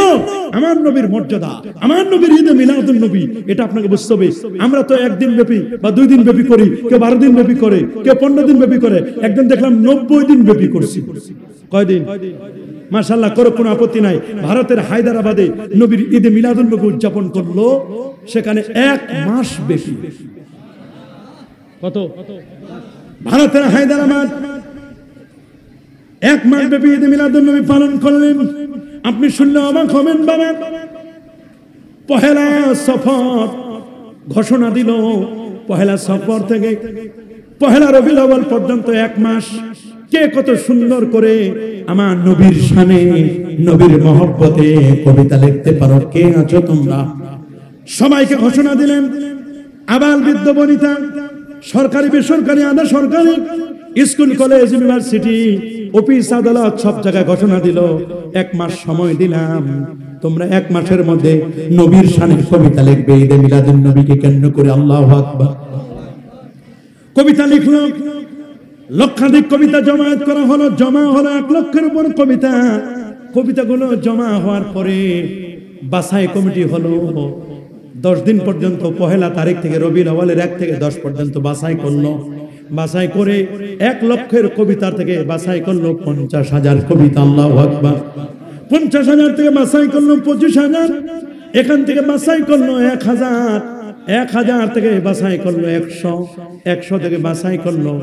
আমার নবীর মর্যাদা, আমার নবীর ঈদে মিলাদুন নবী, এটা আপনাকে বুঝতে হবে। আমরা তো একদিন ব্যাপী বা 2 দিন ব্যাপী করি, কেউ 12 দিন ব্যাপী করে, কেউ 15 দিন ব্যাপী করে, একদিন দেখলাম 90 দিন ব্যাপী করছি। কয়দিন? মাশাআল্লাহ, করো, কোনো আপত্তি নাই। ভারতের হায়দ্রাবাদে নবীর ঈদে মিলাদুন নবী উদযাপন করলো, সেখানে 1 মাস বেশি। কত? ভারতের হায়দ্রাবাদ 1 মাস ব্যাপী ঈদে মিলাদুন নবী পালন করলেন। আপনি শুনলে অবাক হবেন বাবা। পহেলা সফর ঘোষণা দিল, পহেলা সফর থেকে পহেলা রবিউল আউয়াল পর্যন্ত 1 মাস কে কত সুন্দর করে আমার নবীর শানে, নবীর মহব্বতে কবিতা লিখতে পারো, কে আছো তোমরা? সবাইকে ঘোষণা দিলেন। আবাল বৃদ্ধ বনিতা, সরকারি বেসরকারি আধা সরকারি, স্কুল কলেজ ইউনিভার্সিটি অফিস আদালত সব জায়গায় ঘোষণা দিল, 1 মাস সময় দিলাম, তোমরা 1 মাসের মধ্যে নবীর শানে কবিতা লিখবে ঈদে মিলাদুন নবীকে কেন্দ্র করে। আল্লাহু আকবার। কবিতা লিখলো, লক্ষাধিক কবিতা জমায়েত করা হলো, জমা হলো 1 লক্ষের উপর কবিতা। কবিতাগুলো জমা হওয়ার পরে বাছাই কমিটি হলো। 10 দিন পর্যন্ত, পহেলা তারিখ থেকে রবিউল আউয়ালের 1 থেকে 10 পর্যন্ত বাছাই করলো। বাছাই করে 1 লক্ষের কবিতা থেকে বাছাই করলো 50,000 কবিতা। আল্লাহু আকবার। 50,000 থেকে বাছাই করলো 25,000, এখান থেকে বাছাই করলো 1,000, 1,000 থেকে বাছাই করলো 100, 100 থেকে বাছাই করলো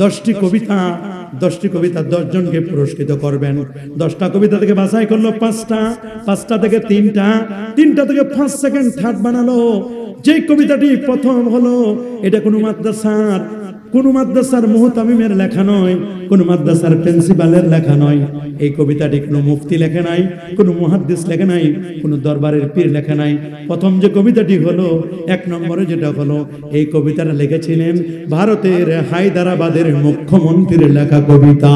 10টি কবিতা। 10টি কবিতা 10 জনকে পুরস্কৃত করবেন। 10টা কবিতা থেকে বাছাই করলো 5টা, 5টা থেকে 3টা, 3টা থেকে 1st, 2nd, 3rd বানালো। যে কবিতাটি প্রথম হলো, এটা কোনো মাদ্রাসার মুহতামিমের লেখা নয়, কোনো মাদ্রাসার প্রিন্সিপালের লেখা নয়। এই কবিতাটি কোনো মুফতি লেখে নাই, কোনো মুহাদ্দিস লেখে নাই, কোনো দরবারের পীর লেখে নাই। প্রথম যে কবিতাটি হলো, 1 নম্বরে যেটা হলো, এই কবিতাটা লিখেছিলেন ভারতের হায়দ্রাবাদের মুখ্যমন্ত্রীর লেখা কবিতা।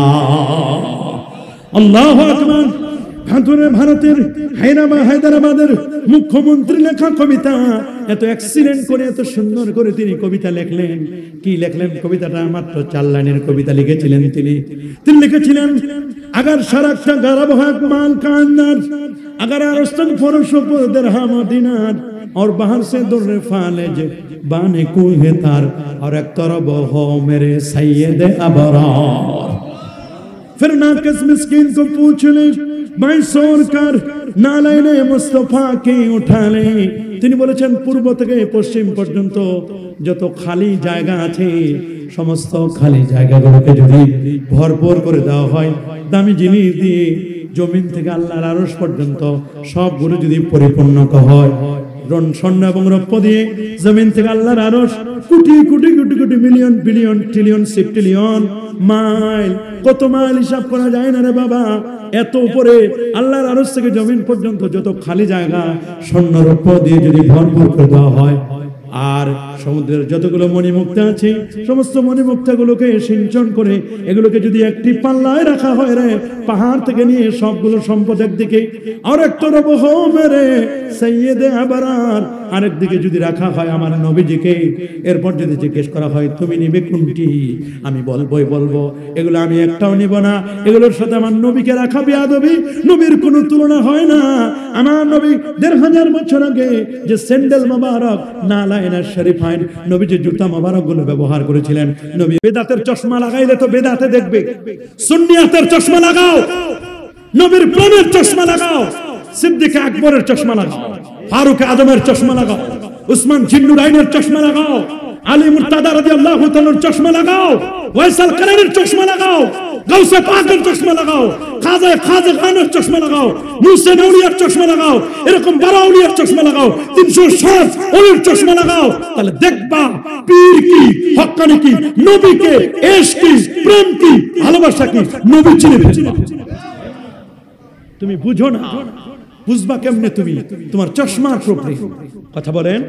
আল্লাহু আকবার। ভারতের হায়দ্রাবাদের মুখ্যমন্ত্রী লেখা কবিতা। এত এক্সিলেন্ট করে, এত সুন্দর করে তিনি কবিতা লিখলেন। কি লিখলেন? কবিতাটা মাত্র 4 লাইনের কবিতা লিখেছিলেন তিনি লিখেছিলেন, আগার সারাকটা গারাব হাক মাল কান্নার, আগার আরস্তন ফরশো পর দিরহাম দিনার, और बाहर से दुर्रे फालेज बाने कुहे तार, और एक तरफ हो मेरे सैयद अबरार। फिर नाकिस मिस्कीन को पूछ ले, भाई सोर कर नालाइने मुस्तफा के उठा ले। তিনি বলেছেন, পূর্ব থেকে পশ্চিম পর্যন্ত যত খালি জায়গা আছে, সমস্ত খালি জায়গাগুলোকে যদি ভরপুর করে দেওয়া হয়, দামি জিনিস দিয়ে, জমিন থেকে আল্লাহর আরশ পর্যন্ত সবগুলো যদি পরিপূর্ণ হয়, স্বর্ণ এবং রৌপ্য দিয়ে, জমিন থেকে আল্লাহর আরশ crore crore crore crore million billion trillion সেপ্টিলিয়ন mile, কত মাইল হিসাব করা যায় না রে বাবা। এত উপরে আল্লাহর আরশ থেকে জমিন পর্যন্ত যত খালি জায়গা স্বর্ণ রৌপ্য দিয়ে যদি ভরপুর করে দেওয়া হয়, আর সমুদ্রের যতগুলো মণিমুক্তা আছে, সমস্ত মণিমুক্তাগুলোকে সিঞ্চন করে এগুলোকে যদি একটি পাল্লায় রাখা হয় রে, পাহাড় থেকে নিয়ে সবগুলো সম্পদ একদিকে, আর একটা রবহ মেরে সৈয়দে আবরার আরেক দিকে যদি রাখা হয় আমার নবীজিকে, এরপর যদি জিজ্ঞেস করা হয় তুমি নিবে কোনটি, আমি বলবো এগুলো আমি একটাও নিব না, এগুলোর সাথে আমার নবীকে রাখা বেয়াদবি। নবীর কোনো তুলনা হয় না। আমার নবী 1500 বছর আগে যে স্যান্ডেল মোবারক, নালাইনা শরীফাইন, নবী যে জুতা মোবারক গুলো ব্যবহার করেছিলেন, নবী বেদাতের চশমা লাগাইলে তো বেদাতে দেখবে, সুন্নিয়াতের চশমা লাগাও, নবীর প্রেমের চশমা লাগাও, সিদ্দিক আকবরের চশমা লাগাও, ফারুক আজমের চশমা লাগাও, উসমান জিন্নুরাইনের চশমা লাগাও, আলী মুর্তাদা রাদিয়াল্লাহু তাআলার চশমা লাগাও, ওয়াইসাল কারানির চশমা লাগাও, গাউসে পাকের চশমা লাগাও, খাজা খানের চশমা লাগাও, মুসা নওরিয়ার চশমা লাগাও, এরকম 12 আউলিয়ার চশমা লাগাও, 360 ওলির চশমা লাগাও, তাহলে দেখবা পীর কি, হক্কানি কি, নবী কে, ইশক কি, প্রেম কি, ভালোবাসা কি, নবী চিনে ফেলবা। তুমি বুঝো না, বুঝবা কেমনে? তুমি তোমার চশমার প্রতি কথা বলেন,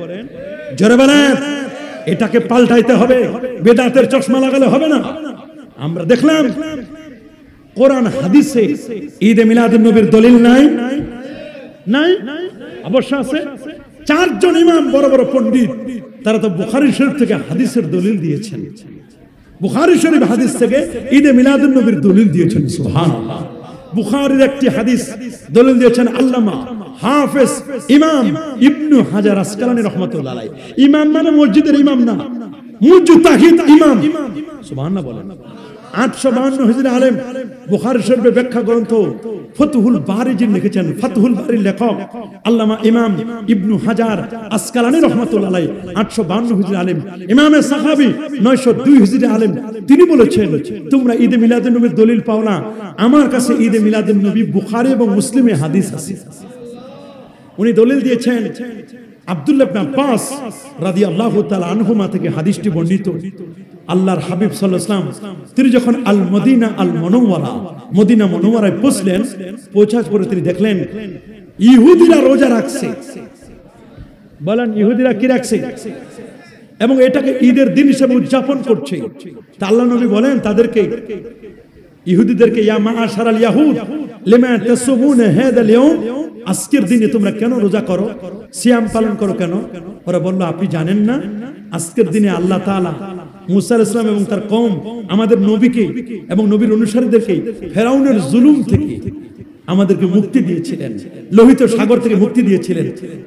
জোরে বলেন। এটাকে পাল্টাইতে হবে, বেদাতের চশমা লাগালে হবে না। আমরা দেখলাম কোরআন হাদিসে ঈদে মিলাদুন নবীর দলিল নাই, অবশ্য আছে। 4 জন ইমাম, বড় বড় পণ্ডিত, তারা তো বুখারী শরীফ থেকে হাদিসের দলিল দিয়েছেন। বুখারী শরীফ হাদিস থেকে ঈদে মিলাদুন নবীর দলিল দিয়েছেন। সুবহানাল্লাহ। বুখারীর একটি হাদিস দলিল দিয়েছেন আল্লামা হাফেজ ইমাম ইবনে হাজার আসকালানী রাহমাতুল্লাহ আলাইহি। ইমাম মানে মসজিদের ইমাম না, মুজতাহিদ ইমাম। সুবহানাল্লাহ বলেন। 852 হিজরি আলেম বুখারী শরীফের ব্যাখ্যা গ্রন্থ ফতুহুল বারী যিনি লিখেছেন, ফতুহুল বারীর লেখক আল্লামা ইমাম ইবনু হাজার আসকালানী রাহমাতুল্লাহ আলাইহি 852 হিজরি আলেম, ইমামে সাহাবী 902 হিজরি আলেম, তিনি বলেছেন তোমরা ঈদে মিলাদুন নবীর দলিল পাও না, আমার কাছে ঈদে মিলাদুন নবী বুখারী এবং মুসলিমে হাদিস আছে। উনি দলিল দিয়েছেন আব্দুল্লাহ ইবনে আব্বাস রাদিয়াল্লাহু তাআলা আনহুমা থেকে হাদিসটি বর্ণিত। আল্লাহর হাবিব সাল্লাল্লাহু আলাইহি ওয়াসাল্লাম তিনি যখন আল মদিনা আল মুনাওয়ারা মদিনা মুনাওয়ারায় পৌঁছলেন, পৌঁছার পরে তিনি দেখলেন ইহুদিরা রোজা রাখছে। বলেন ইহুদিরা কি রাখছে? এবং এটাকে ঈদের দিন হিসেবে উদযাপন করছে। তা আল্লাহ নবী বলেন তাদেরকে, ইহুদিদেরকে, ইয়া মাআশারাল ইয়াহুদ লিমা তাসুমুনা হাদাল ইয়াউম, আজকের দিনে তোমরা কেন রোজা করো, সিয়াম পালন করো কেন? ওরা বলল আপনি জানেন না আজকের দিনে আল্লাহ তাআলা মুসা আলাইহিস সালাম এবং তার কওম আমাদের নবীকে এবং নবীর অনুসারীদেরকে ফেরাউনের জুলুম থেকে আমাদেরকে মুক্তি দিয়েছিলেন, লোহিত সাগর থেকে মুক্তি দিয়েছিলেন।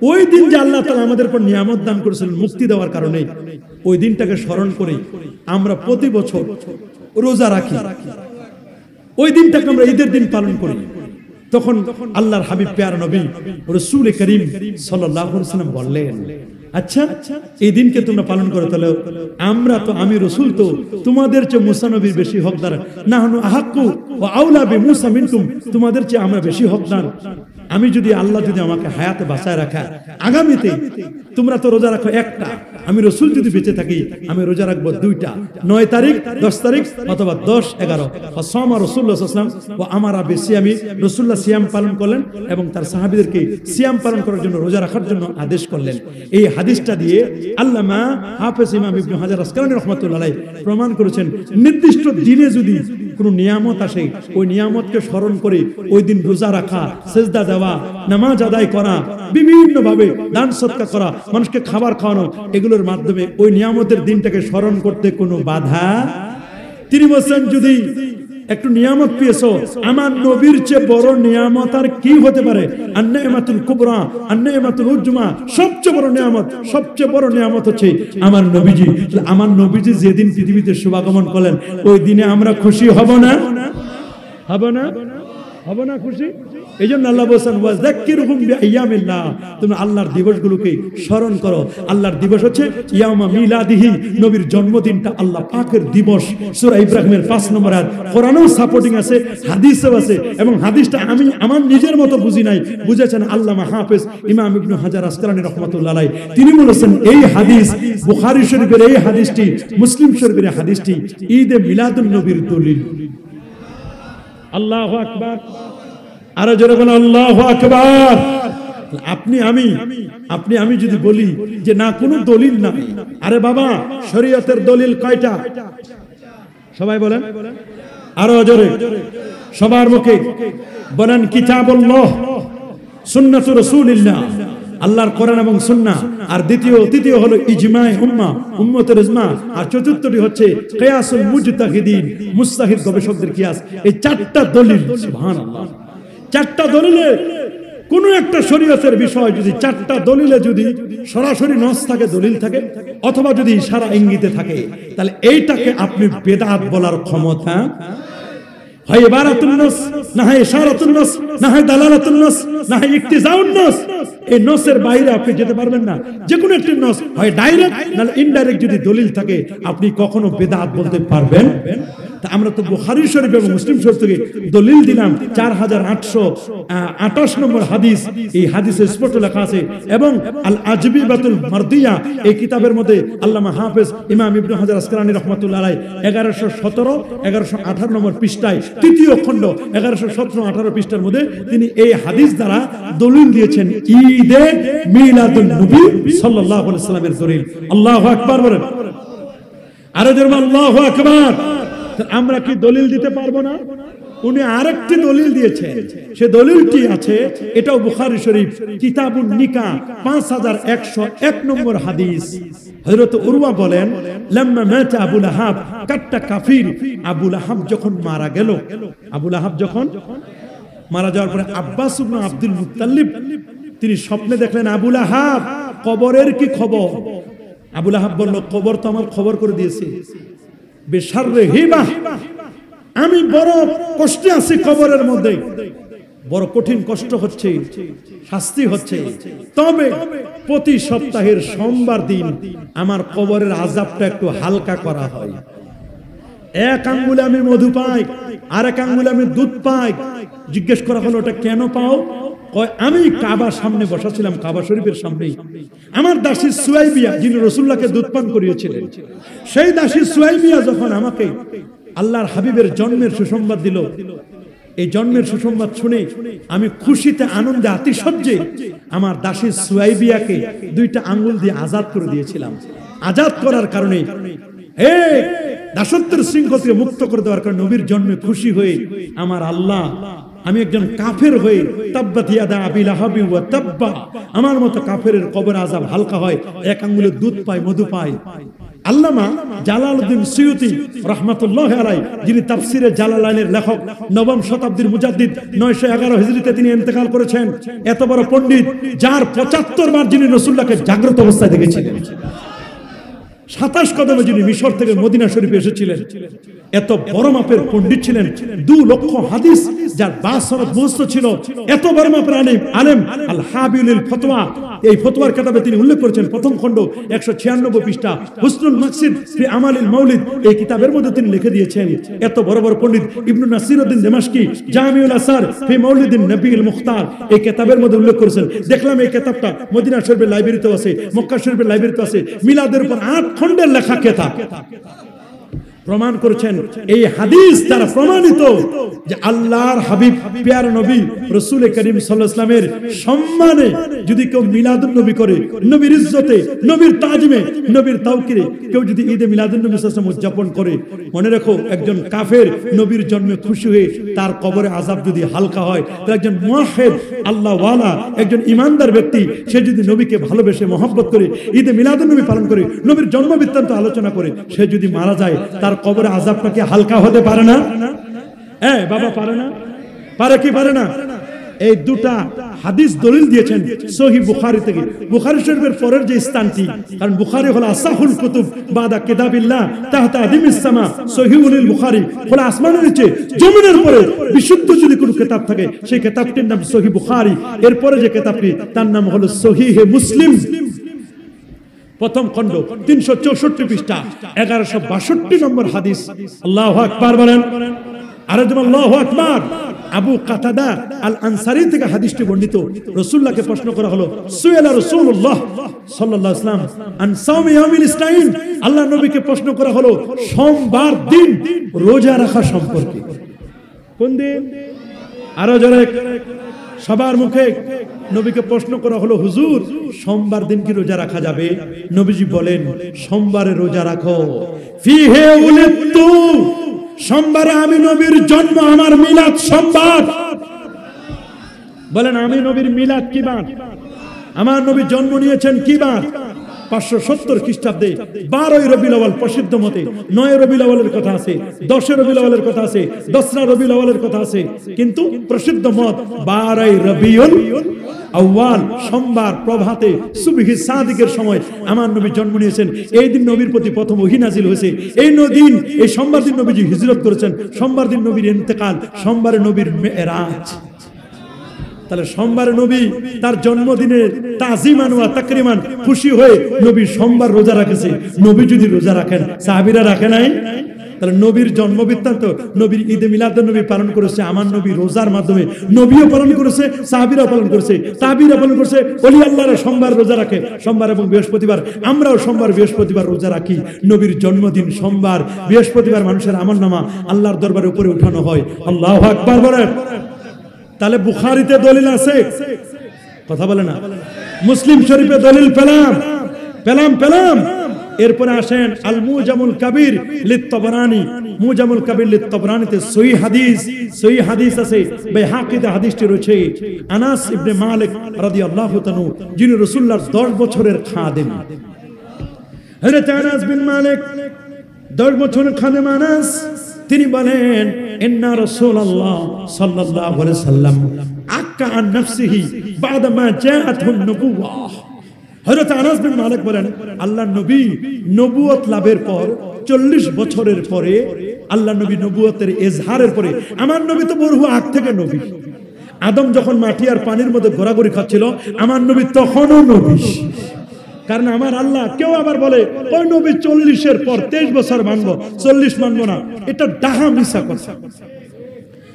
ওই দিন যে আল্লাহ তাআলা আমাদের উপর নিয়ামত দান করেছিলেন মুক্তি দেওয়ার কারণে, ওই দিনটাকে স্মরণ করে আমরা প্রতি বছর রোজা রাখি, ওই দিনটাকে আমরা ঈদের দিন পালন করি। তখন আল্লাহর হাবিব প্যারা নবী রাসূল করিম সাল্লাল্লাহু আলাইহি ওয়াসাল্লাম বললেন, আচ্ছা এই দিনকে তোমরা পালন করো, তাহলে আমরা তো, আমি রাসূল তো তোমাদের চেয়ে মুসা নবীর বেশি হকদার, নাহনু আহাক্কু ওয়া আউলা বিমুসা মিনকুম, তোমাদের চেয়ে আমরা বেশি হকদার। আমি যদি, আল্লাহ যদি আমাকে হায়াতে বাঁচায় রাখা, আগামীতে তোমরা তো রোজা রাখো একটা, আমি রাসূল যদি বেঁচে থাকি আমি রোজা রাখবো দুইটা, 9 তারিখ 10 তারিখ অথবা 10 11। ফাসামা রাসূলুল্লাহ সাল্লাল্লাহু আলাইহি ওয়াসাল্লাম ওয়া আমারা বিসিয়ামি, রাসূলুল্লাহ সিয়াম পালন করলেন এবং তার সাহাবীদেরকে সিয়াম পালন করার জন্য, রোজা রাখার জন্য আদেশ করলেন। এই হাদিসটা দিয়ে আল্লামা হাফেজ ইমাম ইবনে হাজার আসকালানী রাহমাতুল্লাহ আলাইহি প্রমাণ করেছেন নির্দিষ্ট দিনে যদি কোনো নিয়ামত আসে, ওই নিয়ামতকে স্মরণ করে ওই দিন রোজা রাখা, সিজদা দেওয়া, নামাজ আদায় করা, বিভিন্ন ভাবে দান সদকা করা, মানুষকে খাবার খাওয়ানো, এগুলোর মাধ্যমে ওই নিয়ামতের দিনটাকে স্মরণ করতে কোনো বাধা। তিনি বলছেন যদি একটু নিয়ামত পেয়েছো, আমার নবীর চেয়ে বড় নিয়ামত আর কি হতে পারে? আন-নি'মাতুল কুবরা, আন-নি'মাতুল উজমা, সবচেয়ে বড় নিয়ামত, সবচেয়ে বড় নিয়ামত হচ্ছে আমার নবীজি। আমার নবীজি যেদিন পৃথিবীতে শুভাগমন করলেন, ওই দিনে আমরা খুশি হব না? হব না? হব না খুশি? এই জন্য আল্লাহ বলছেন ওয়াযাক্কিরহুম বিআইয়ামিল্লাহ, তুমি আল্লাহর দিবসগুলোকে স্মরণ করো। আল্লাহর দিবস হচ্ছে ইয়াউমা মিলাদিহি, নবীর জন্মদিনটা আল্লাহ পাকের দিবস। সূরা ইব্রাহিমের 5 নম্বর আয়াত, কোরআনেও সাপোর্টিং আছে, হাদিসেও আছে, এবং হাদিসটা আমি আমার নিজের মতো বুঝি নাই, বুঝেছেন আল্লামা হাফেজ ইমাম ইবনে হাজার আসকালানী রাহমাতুল্লাহ আলাইহি। তিনি বলেছেন এই হাদিস, বুখারী শরীফের এই হাদিসটি, মুসলিম শরীফের হাদিসটি ঈদে মিলাদুন নবীর দলিল। আল্লাহু আকবার, আরো জোরে বলেন আল্লাহু আকবার। আপনি আমি যদি বলি যে না কোনো দলিল নাই, আরে বাবা শরীয়তের দলিল কয়টা? সবাই বলেন আরো জোরে, সবার মুখে বলেন কিতাবুল্লাহ, সুন্নাতু রাসূলিল্লাহ, আল্লাহর কোরআন এবং সুন্নাহ। আর তৃতীয় হলো ইজমায়ে উম্মাহ, উম্মতের ইজমা। আর চতুর্থটি হচ্ছে কিয়াসুল মুজতাহিদিন, মুজতাহিদ গবেষকদের কিয়াস। এই চারটা দলিল, সুবহানাল্লাহ, চারটা দলিলে কোন একটা শরীয়তের বিষয় যদি চারটা দলিলে যদি সরাসরি নস থাকে, দলিল থাকে, অথবা যদি ইশারা ইঙ্গিতে থাকে, তাহলে এইটাকে আপনি বেদাত বলার ক্ষমতা, হয় ইবারাতুন নাস, না হয় ইশারাতুন নাস, না হয় দালালাতুন নাস, না হয় ইকতিজাউন নাস। এই নসের বাইরে আপনি যেতে পারবেন না। যে কোনো একটি নস হয় ডাইরেক্ট না ইনডাইরেক্ট যদি দলিল থাকে, আপনি কখনো বেদাত বলতে পারবেন। তা আমরা তো বুখারী শরীফ এবং মুসলিম শরীফ থেকে দলিল দিলাম 4828 নম্বর হাদিস। এই হাদিসে স্পষ্ট লেখা আছে, এবং আল আজবিবাতুল মারদিয়া এই কিতাবের মধ্যে আল্লামা হাফেজ ইমাম ইবনে হাজার আসকালানী রাহমাতুল্লাহ আলাইহি 1117 1118 নম্বর পৃষ্ঠায়, তৃতীয় খণ্ড 1117-18 পৃষ্ঠার মধ্যে তিনি এই হাদিস দ্বারা দলিল দিয়েছেন ঈদে মিলাদুন নবী সাল্লাল্লাহু আলাইহি সাল্লামের দলিল। আল্লাহু আকবার বলেন, আরো জোরে আল্লাহু আকবার। আমরা কি দলিল দিতে পারবো না? উনি আরেকটি দলিল দিয়েছেন, সে দলিলটি আছে, এটাও বুখারী শরীফ কিতাবুন নিকাহ 5101 নম্বর হাদিস। হযরত উরওয়া বলেন, লাম্মা মাতা আবু লাহাব, কাট্টা কাফির, আবু লাহাব যখন মারা গেল, আবু লাহাব যখন মারা যাওয়ার পরে আব্বাস ইবনে আব্দুল মুত্তালিব তিনি স্বপ্নে দেখলেন আবু লাহাব কবরের কি খবর। আবু লাহাব বলল, কবর তো আমার খবর করে দিয়েছে, বেশাররে হিবা, আমি বড় কষ্টে আছি কবরের মধ্যে, বড় কঠিন কষ্ট হচ্ছে, শাস্তি হচ্ছে, তবে প্রতি সপ্তাহের সোমবার দিন আমার কবরের আযাবটা একটু হালকা করা হয়। এক আঙ্গুলে আমি মধু পাই, আর এক আঙ্গুলে আমি দুধ পাই। জিজ্ঞেস করা হলো ওটা কেন পাও? আমি কাবার সামনে বসাছিলাম, কাবা শরীফের সামনেই আমার দাসী সুয়াইবিয়া, যিনি রাসূলুল্লাহকে দুধ পান করিয়েছিলেন, সেই দাসী সুয়াইবিয়া যখন আমাকে আল্লাহর হাবিবের জন্মের সুসংবাদ দিল, এই জন্মের সুসংবাদ শুনে আমি খুশিতে আনন্দে আতিশয্যে আমার দাসী সুয়াইবিয়াকে দুইটা আঙ্গুল দিয়ে আজাদ করে দিয়েছিলাম। আজাদ করার কারণে দাসত্বের শৃঙ্খল থেকে মুক্ত করে দেওয়ার কারণে নবীর জন্মে খুশি হয়ে আমার আল্লাহ, আমি একজন কাফের হয়ে তাব্বাত ইয়াদা আবি লাহাবি ওয়া তাব্বা, আমার মতো কাফেরের কবর আযাব হালকা হয়, এক আঙ্গুলে দুধ পায়, মধু পায়। আল্লামা জালালউদ্দিন সুয়ুতি রাহমাতুল্লাহি আলাইহি, যিনি তাফসিরে জালালাইনের লেখক, নবম শতাব্দীর মুজাদ্দিদ, 911 হিজরিতে তিনি ইন্তেকাল করেছেন। এত বড় পণ্ডিত, যার 75 বার যিনি রাসূলুল্লাহকে জাগ্রত অবস্থায় দেখেছিলেন, 27 কদমে যিনি মিশর থেকে মদিনা শরীফে এসেছিলেন, এত বড় মাপের পণ্ডিত ছিলেন, 2 লক্ষ হাদিস যার বাসরত মুখস্থ ছিল, এত বড় মাপের আলেম আল হাবিউল ফতোয়া, এই ফতোয়ার কিতাবে তিনি উল্লেখ করেছেন, প্রথম খণ্ড 196 পৃষ্ঠা, হুসনুল মাকসিদ ফি আমালিল মাউলিদ, এই কিতাবের মধ্যে তিনি লিখে দিয়েছেন। এত বড় বড় পণ্ডিত ইবনে নাসিরউদ্দিন দিমাশকি জামিউল আসার ফি মাউলিদিন নবীল মুখতার, এই কিতাবের মধ্যে উল্লেখ করেছেন। দেখলাম এই কিতাবটা মদিনা শরীফের লাইব্রেরিতে আছে, মক্কা শরীফের লাইব্রেরিতে আছে, মিলাদের উপর 8 খণ্ডের লেখা কিতাব। প্রমাণ করেছেন এই হাদিস দ্বারা প্রমাণিত যে আল্লাহর হাবিব প্যার নবী রাসূল করিম সাল্লাল্লাহু আলাইহি ওয়াসাল্লামের সম্মানে যদি কেউ মিলাদুন নবী করে, নবীর ইজ্জতে, নবীর তাজিমে, নবীর তাওকিরে কেউ যদি ঈদে মিলাদুন নবী সাল্লাল্লাহু আলাইহি ওয়াসাল্লাম উদযাপন করে, মনে রাখো একজন কাফের নবীর জন্মে খুশি হয়ে তার কবরে আযাব যদি হালকা হয়, তো একজন মুওয়াহহিদ আল্লাহ ওয়ালা, একজন ঈমানদার ব্যক্তি, সে যদি নবীকে ভালোবেসে মহব্বত করে ঈদে মিলাদুন নবী পালন করে, নবীর জন্ম বৃত্তান্ত আলোচনা করে, সে যদি মারা যায়, তার কবরে আযাবটা কি হালকা হতে পারে না? বাবা পারে না? পারে কি পারে না? এই দুটা হাদিস দলিল দিয়েছেন সহিহ বুখারী থেকে। বুখারী শরীফের পরের যে স্থানটি, কারণ বুখারী হলো আসাহুল কুতুব বাদা কিতাবিল্লাহ তাহতা আদিমিস সামা, সহিহুল বুখারী হলো আসমানের নিচে জমিনের উপরে বিশুদ্ধ যদি কোনো কিতাব থাকে, সেই কিতাবটির নাম সহিহ বুখারী। এরপরে যে কিতাবটি, তার নাম হলো সহিহ মুসলিম, প্রথম খণ্ড 364 পৃষ্ঠা 1162 নম্বর হাদিস। আল্লাহু আকবার বলেন, আর আল্লাহু আকবার। আবু কাতাদা আল আনসারী থেকে হাদিসটি বর্ণিত। রাসূলুল্লাহকে প্রশ্ন করা হলো, সুয়েলা রাসূলুল্লাহ সাল্লাল্লাহু আলাইহি ওয়াসাল্লাম আন সাওমি ইয়াউমিল ইসনাইন, আল্লাহ নবীকে প্রশ্ন করা হলো সোমবার দিন রোজা রাখা সম্পর্কে। কোন দিন? আরো জোরে সবার মুখে নবীকে প্রশ্ন করা হলো, হুজুর সোমবার দিন কি রোজা রাখা যাবে? নবীজি বলেন, সোমবারে রোজা রাখো। ফিহে উলিদতু, সোমবারে আমি নবীর জন্ম, আমার মিলাদ সোমবার। বলেন, আমি নবীর মিলাদ কি বার? আমার নবী জন্ম নিয়েছেন কি বার? 570 খ্রিস্টাব্দে 12 রবিউল আউয়াল প্রসিদ্ধ মতে, 9 রবিউল আউয়ালের কথা আছে, 10 রবিউল আউয়ালের কথা আছে, 10 রবিউল আউয়ালের কথা আছে, কিন্তু প্রসিদ্ধ মত 12 রবিউল আউয়াল সোমবার প্রভাতে সুবহি সাদিকের সময় আমার নবী জন্ম নিয়েছেন। এই দিন নবীর প্রতি প্রথম ওহী নাজিল হয়েছে। এই সোমবার দিন নবীজি হিজরত করেছেন, সোমবার দিন নবীর ইন্তেকাল, সোমবারে নবীর মেরাজ। তাহলে সোমবারে নবী তার জন্মদিনে তাজিমান ওয়া তাকরিমান খুশি হয়ে নবী সোমবার রোজা রাখেছে। নবী যদি রোজা রাখেন, সাহাবীরা রাখে নাই? তাহলে নবীর জন্ম বৃত্তান্ত, নবীর ঈদে মিলাদুন নবী পালন করেছে আমার নবী রোজার মাধ্যমে, নবীও পালন করেছে, সাহাবীরাও পালন করেছে, তাবিরা পালন করেছে, ওলি আল্লাহরা সোমবার রোজা রাখে, সোমবার এবং বৃহস্পতিবার। আমরাও সোমবার বৃহস্পতিবার রোজা রাখি। নবীর জন্মদিন সোমবার বৃহস্পতিবার মানুষের আমলনামা আল্লাহর দরবারে উপরে উঠানো হয়। আল্লাহু আকবার বলেন। তাহলে বুখারীতে দলিল আছে, কথা বলে না? মুসলিম শরীফে দলিল পেলাম। এরপরে আসেন আল মুজামুল কাবীর লিত-তাবরানী, মুজামুল কাবীর লিত-তাবরানীতে সহিহ হাদিস আছে। বাইহাকিতে হাদিসটি রয়েছে। আনাস ইবনে মালিক রাদিয়াল্লাহু তাআলা, যিনি রাসূলুল্লাহর 10 বছরের খাদেম, হযরত আনাস বিন মালিক 10 বছরের খাদেম আনাস, তিনি বলেন, ইন্না রাসূলুল্লাহ সাল্লাল্লাহু আলাইহি সাল্লাম আক্কা আন নাফসিহি বাদা মা জাআতহু নবুওয়াহ, হযরত আনাস বিন মালিক বলেন, আল্লাহর নবী নবুয়ত লাভের পর 40 বছরের পরে, আল্লাহর নবী নবুয়তের ইজহারের পরে, আমার নবী তো বহু আগ থেকে নবী। আদম যখন মাটি আর পানির মধ্যে ঘোরাঘুরি খাচ্ছিল, আমার নবী তখনও নবী। কারণ আমার আল্লাহ, কেউ আবার বলে ওই নবী 40-এর পর 23 বছর মানবো, 40 মানবো না, এটা ডাহা মিশা কথা।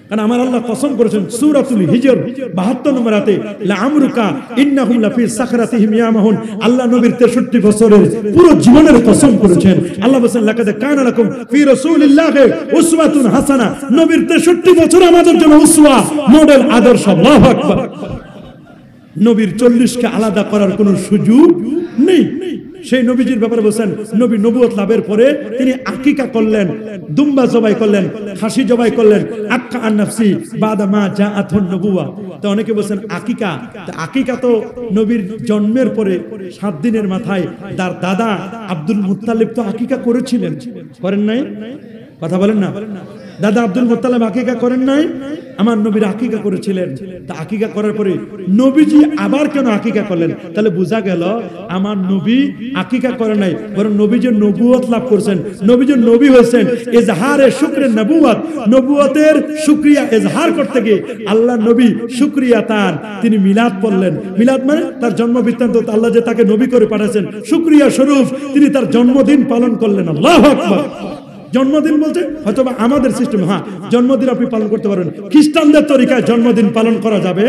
কারণ আমার আল্লাহ কসম করেছেন সূরাতুল হিজর 72 নম্বর আয়াতে, লাআমরুকা ইন্নাহুম লাফি সাকরাতিহিম ইয়ামাহুন। আল্লাহ নবীর 63 বছরের পুরো জীবনের কসম করেছেন। আল্লাহ বলেন, লাকাদ কানা লাকুম ফি রাসূলিল্লাহি উসওয়াতুন হাসানা। নবীর 63 বছর আমাদের জন্য উসওয়া, মডেল, আদর্শ। আল্লাহু আকবার। নবীর 40 কে আলাদা করার কোনো সুযোগ নেই। সেই নবীজির ব্যাপারে বলেন, নবী নবুয়ত লাভের পরে তিনি আকিকা করলেন, দুম্বা জবাই করলেন, খাসি জবাই করলেন। আক্কা আন নাফসি বাদা মা জাআতুন নবুওয়া। তো অনেকে বলেন আকিকা, তো আকিকা তো নবীর জন্মের পরে 7 দিনের মাথায় তার দাদা আব্দুল মুত্তালিব তো আকিকা করেছিলেন, করেন নাই? কথা বলেন না। দাদা আব্দুল মুত্তালিব আকিকা করেন নাই? আমার নবীর আকিকা করেছিলেন। তা আকিকা করার পরে নবীজি আবার কেন আকিকা করলেন? তাহলে বোঝা গেল আমার নবী আকিকা করে নাই, বরং নবীজি নবুয়ত লাভ করেছেন, নবীজি নবী হয়েছেন। ইজহারে শুকরে নবুয়ত, নবুয়তের শুকরিয়া ইজহার করতে গিয়ে আল্লাহ নবী শুকরিয়া তার, তিনি মিলাদ পড়লেন। মিলাদ মানে তার জন্ম বৃত্তান্ত, আল্লাহ যে তাকে নবী করে পাঠাচ্ছেন, শুকরিয়া স্বরূপ তিনি তার জন্মদিন পালন করলেন। আল্লাহু আকবার। জন্মদিন বলতে হয়তো আমাদের সিস্টেম, হ্যাঁ জন্মদিন আপনি পালন করতে পারবেন, খ্রিস্টানদের তরিকায় জন্মদিন পালন করা যাবে।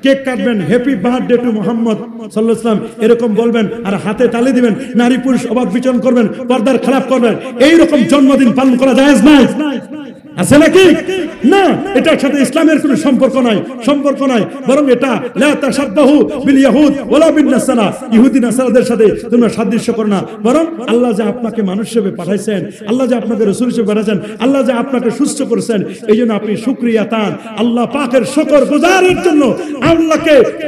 কেক কাটবেন, হ্যাপি বার্থডে টু মুহাম্মদ সাল্লাল্লাহু আলাইহি ওয়াসাল্লাম এরকম বলবেন, আর হাতে তালি দিবেন, নারী পুরুষ অবাধ বিচরণ করবেন, পর্দার খেলাপ করবেন, এইরকম জন্মদিন পালন করা জায়েজ নাই, আছে নাকি? না, এটার সাথে ইসলামের কোনো সম্পর্ক নাই, সম্পর্ক নাই। বরং এটা লা তাশাব্বাহু বিল ইয়াহুদ ওয়ালা বিন নাসারা, ইহুদি নাসারাদের সাথে তোমরা সাদৃশ্য করো না। বরং আল্লাহ যে আপনাকে মানুষ হিসেবে পাঠাইছেন, আল্লাহ যে আপনাকে রাসূল হিসেবে পাঠাইছেন, আল্লাহ যে আপনাকে সুস্থ করেছেন, এইজন্য আপনি শুকরিয়া তান, আল্লাহ পাকের শুকরগুজারের জন্য,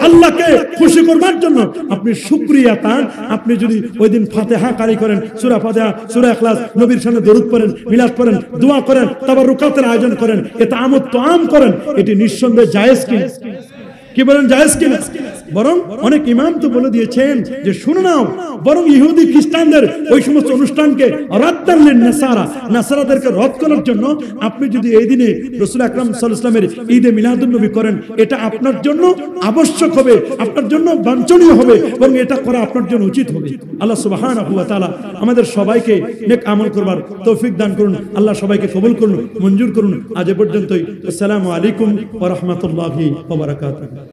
আল্লাহকে খুশি করবার জন্য আপনি শুকরিয়া তান। আপনি যদি ওই দিন ফাতিহা কারি করেন, সূরা ফাতিহা, সূরা ইখলাস, নবীর সামনে দরুদ পড়েন, মিলাদ পড়েন, দোয়া করেন, তাবাররুকাতের আয়োজন করেন, এটা আমদ তোআম করেন, এটি নিঃসন্দেহে জায়েজ কি বলেন, জায়েজ কিনা? বরং অনেক ইমাম তো বলে দিয়েছেন যে শুনে নাও, বরং ইহুদি খ্রিস্টানদের ওই সমস্ত অনুষ্ঠানকে রাদ্দান লিন নাসারা, নাসারাদেরকে রদ করার জন্য আপনি যদি এই দিনে রাসূল আকরাম সাল্লাল্লাহু আলাইহি ওয়াসাল্লামের ঈদে মিলাদুন নবী করেন, এটা আপনার জন্য আবশ্যক হবে, আপনার জন্য বাঞ্ছনীয় হবে, এবং এটা করা আপনার জন্য উচিত হবে। আল্লাহ সুবহানাহু ওয়া তাআলা আমাদের সবাইকে নেক আমল করবার তৌফিক দান করুন। আল্লাহ সবাইকে কবুল করুন, মঞ্জুর করুন। আজ এ পর্যন্তই। আসসালামু আলাইকুম ওয়া রাহমাতুল্লাহি ওয়া বারাকাতুহু।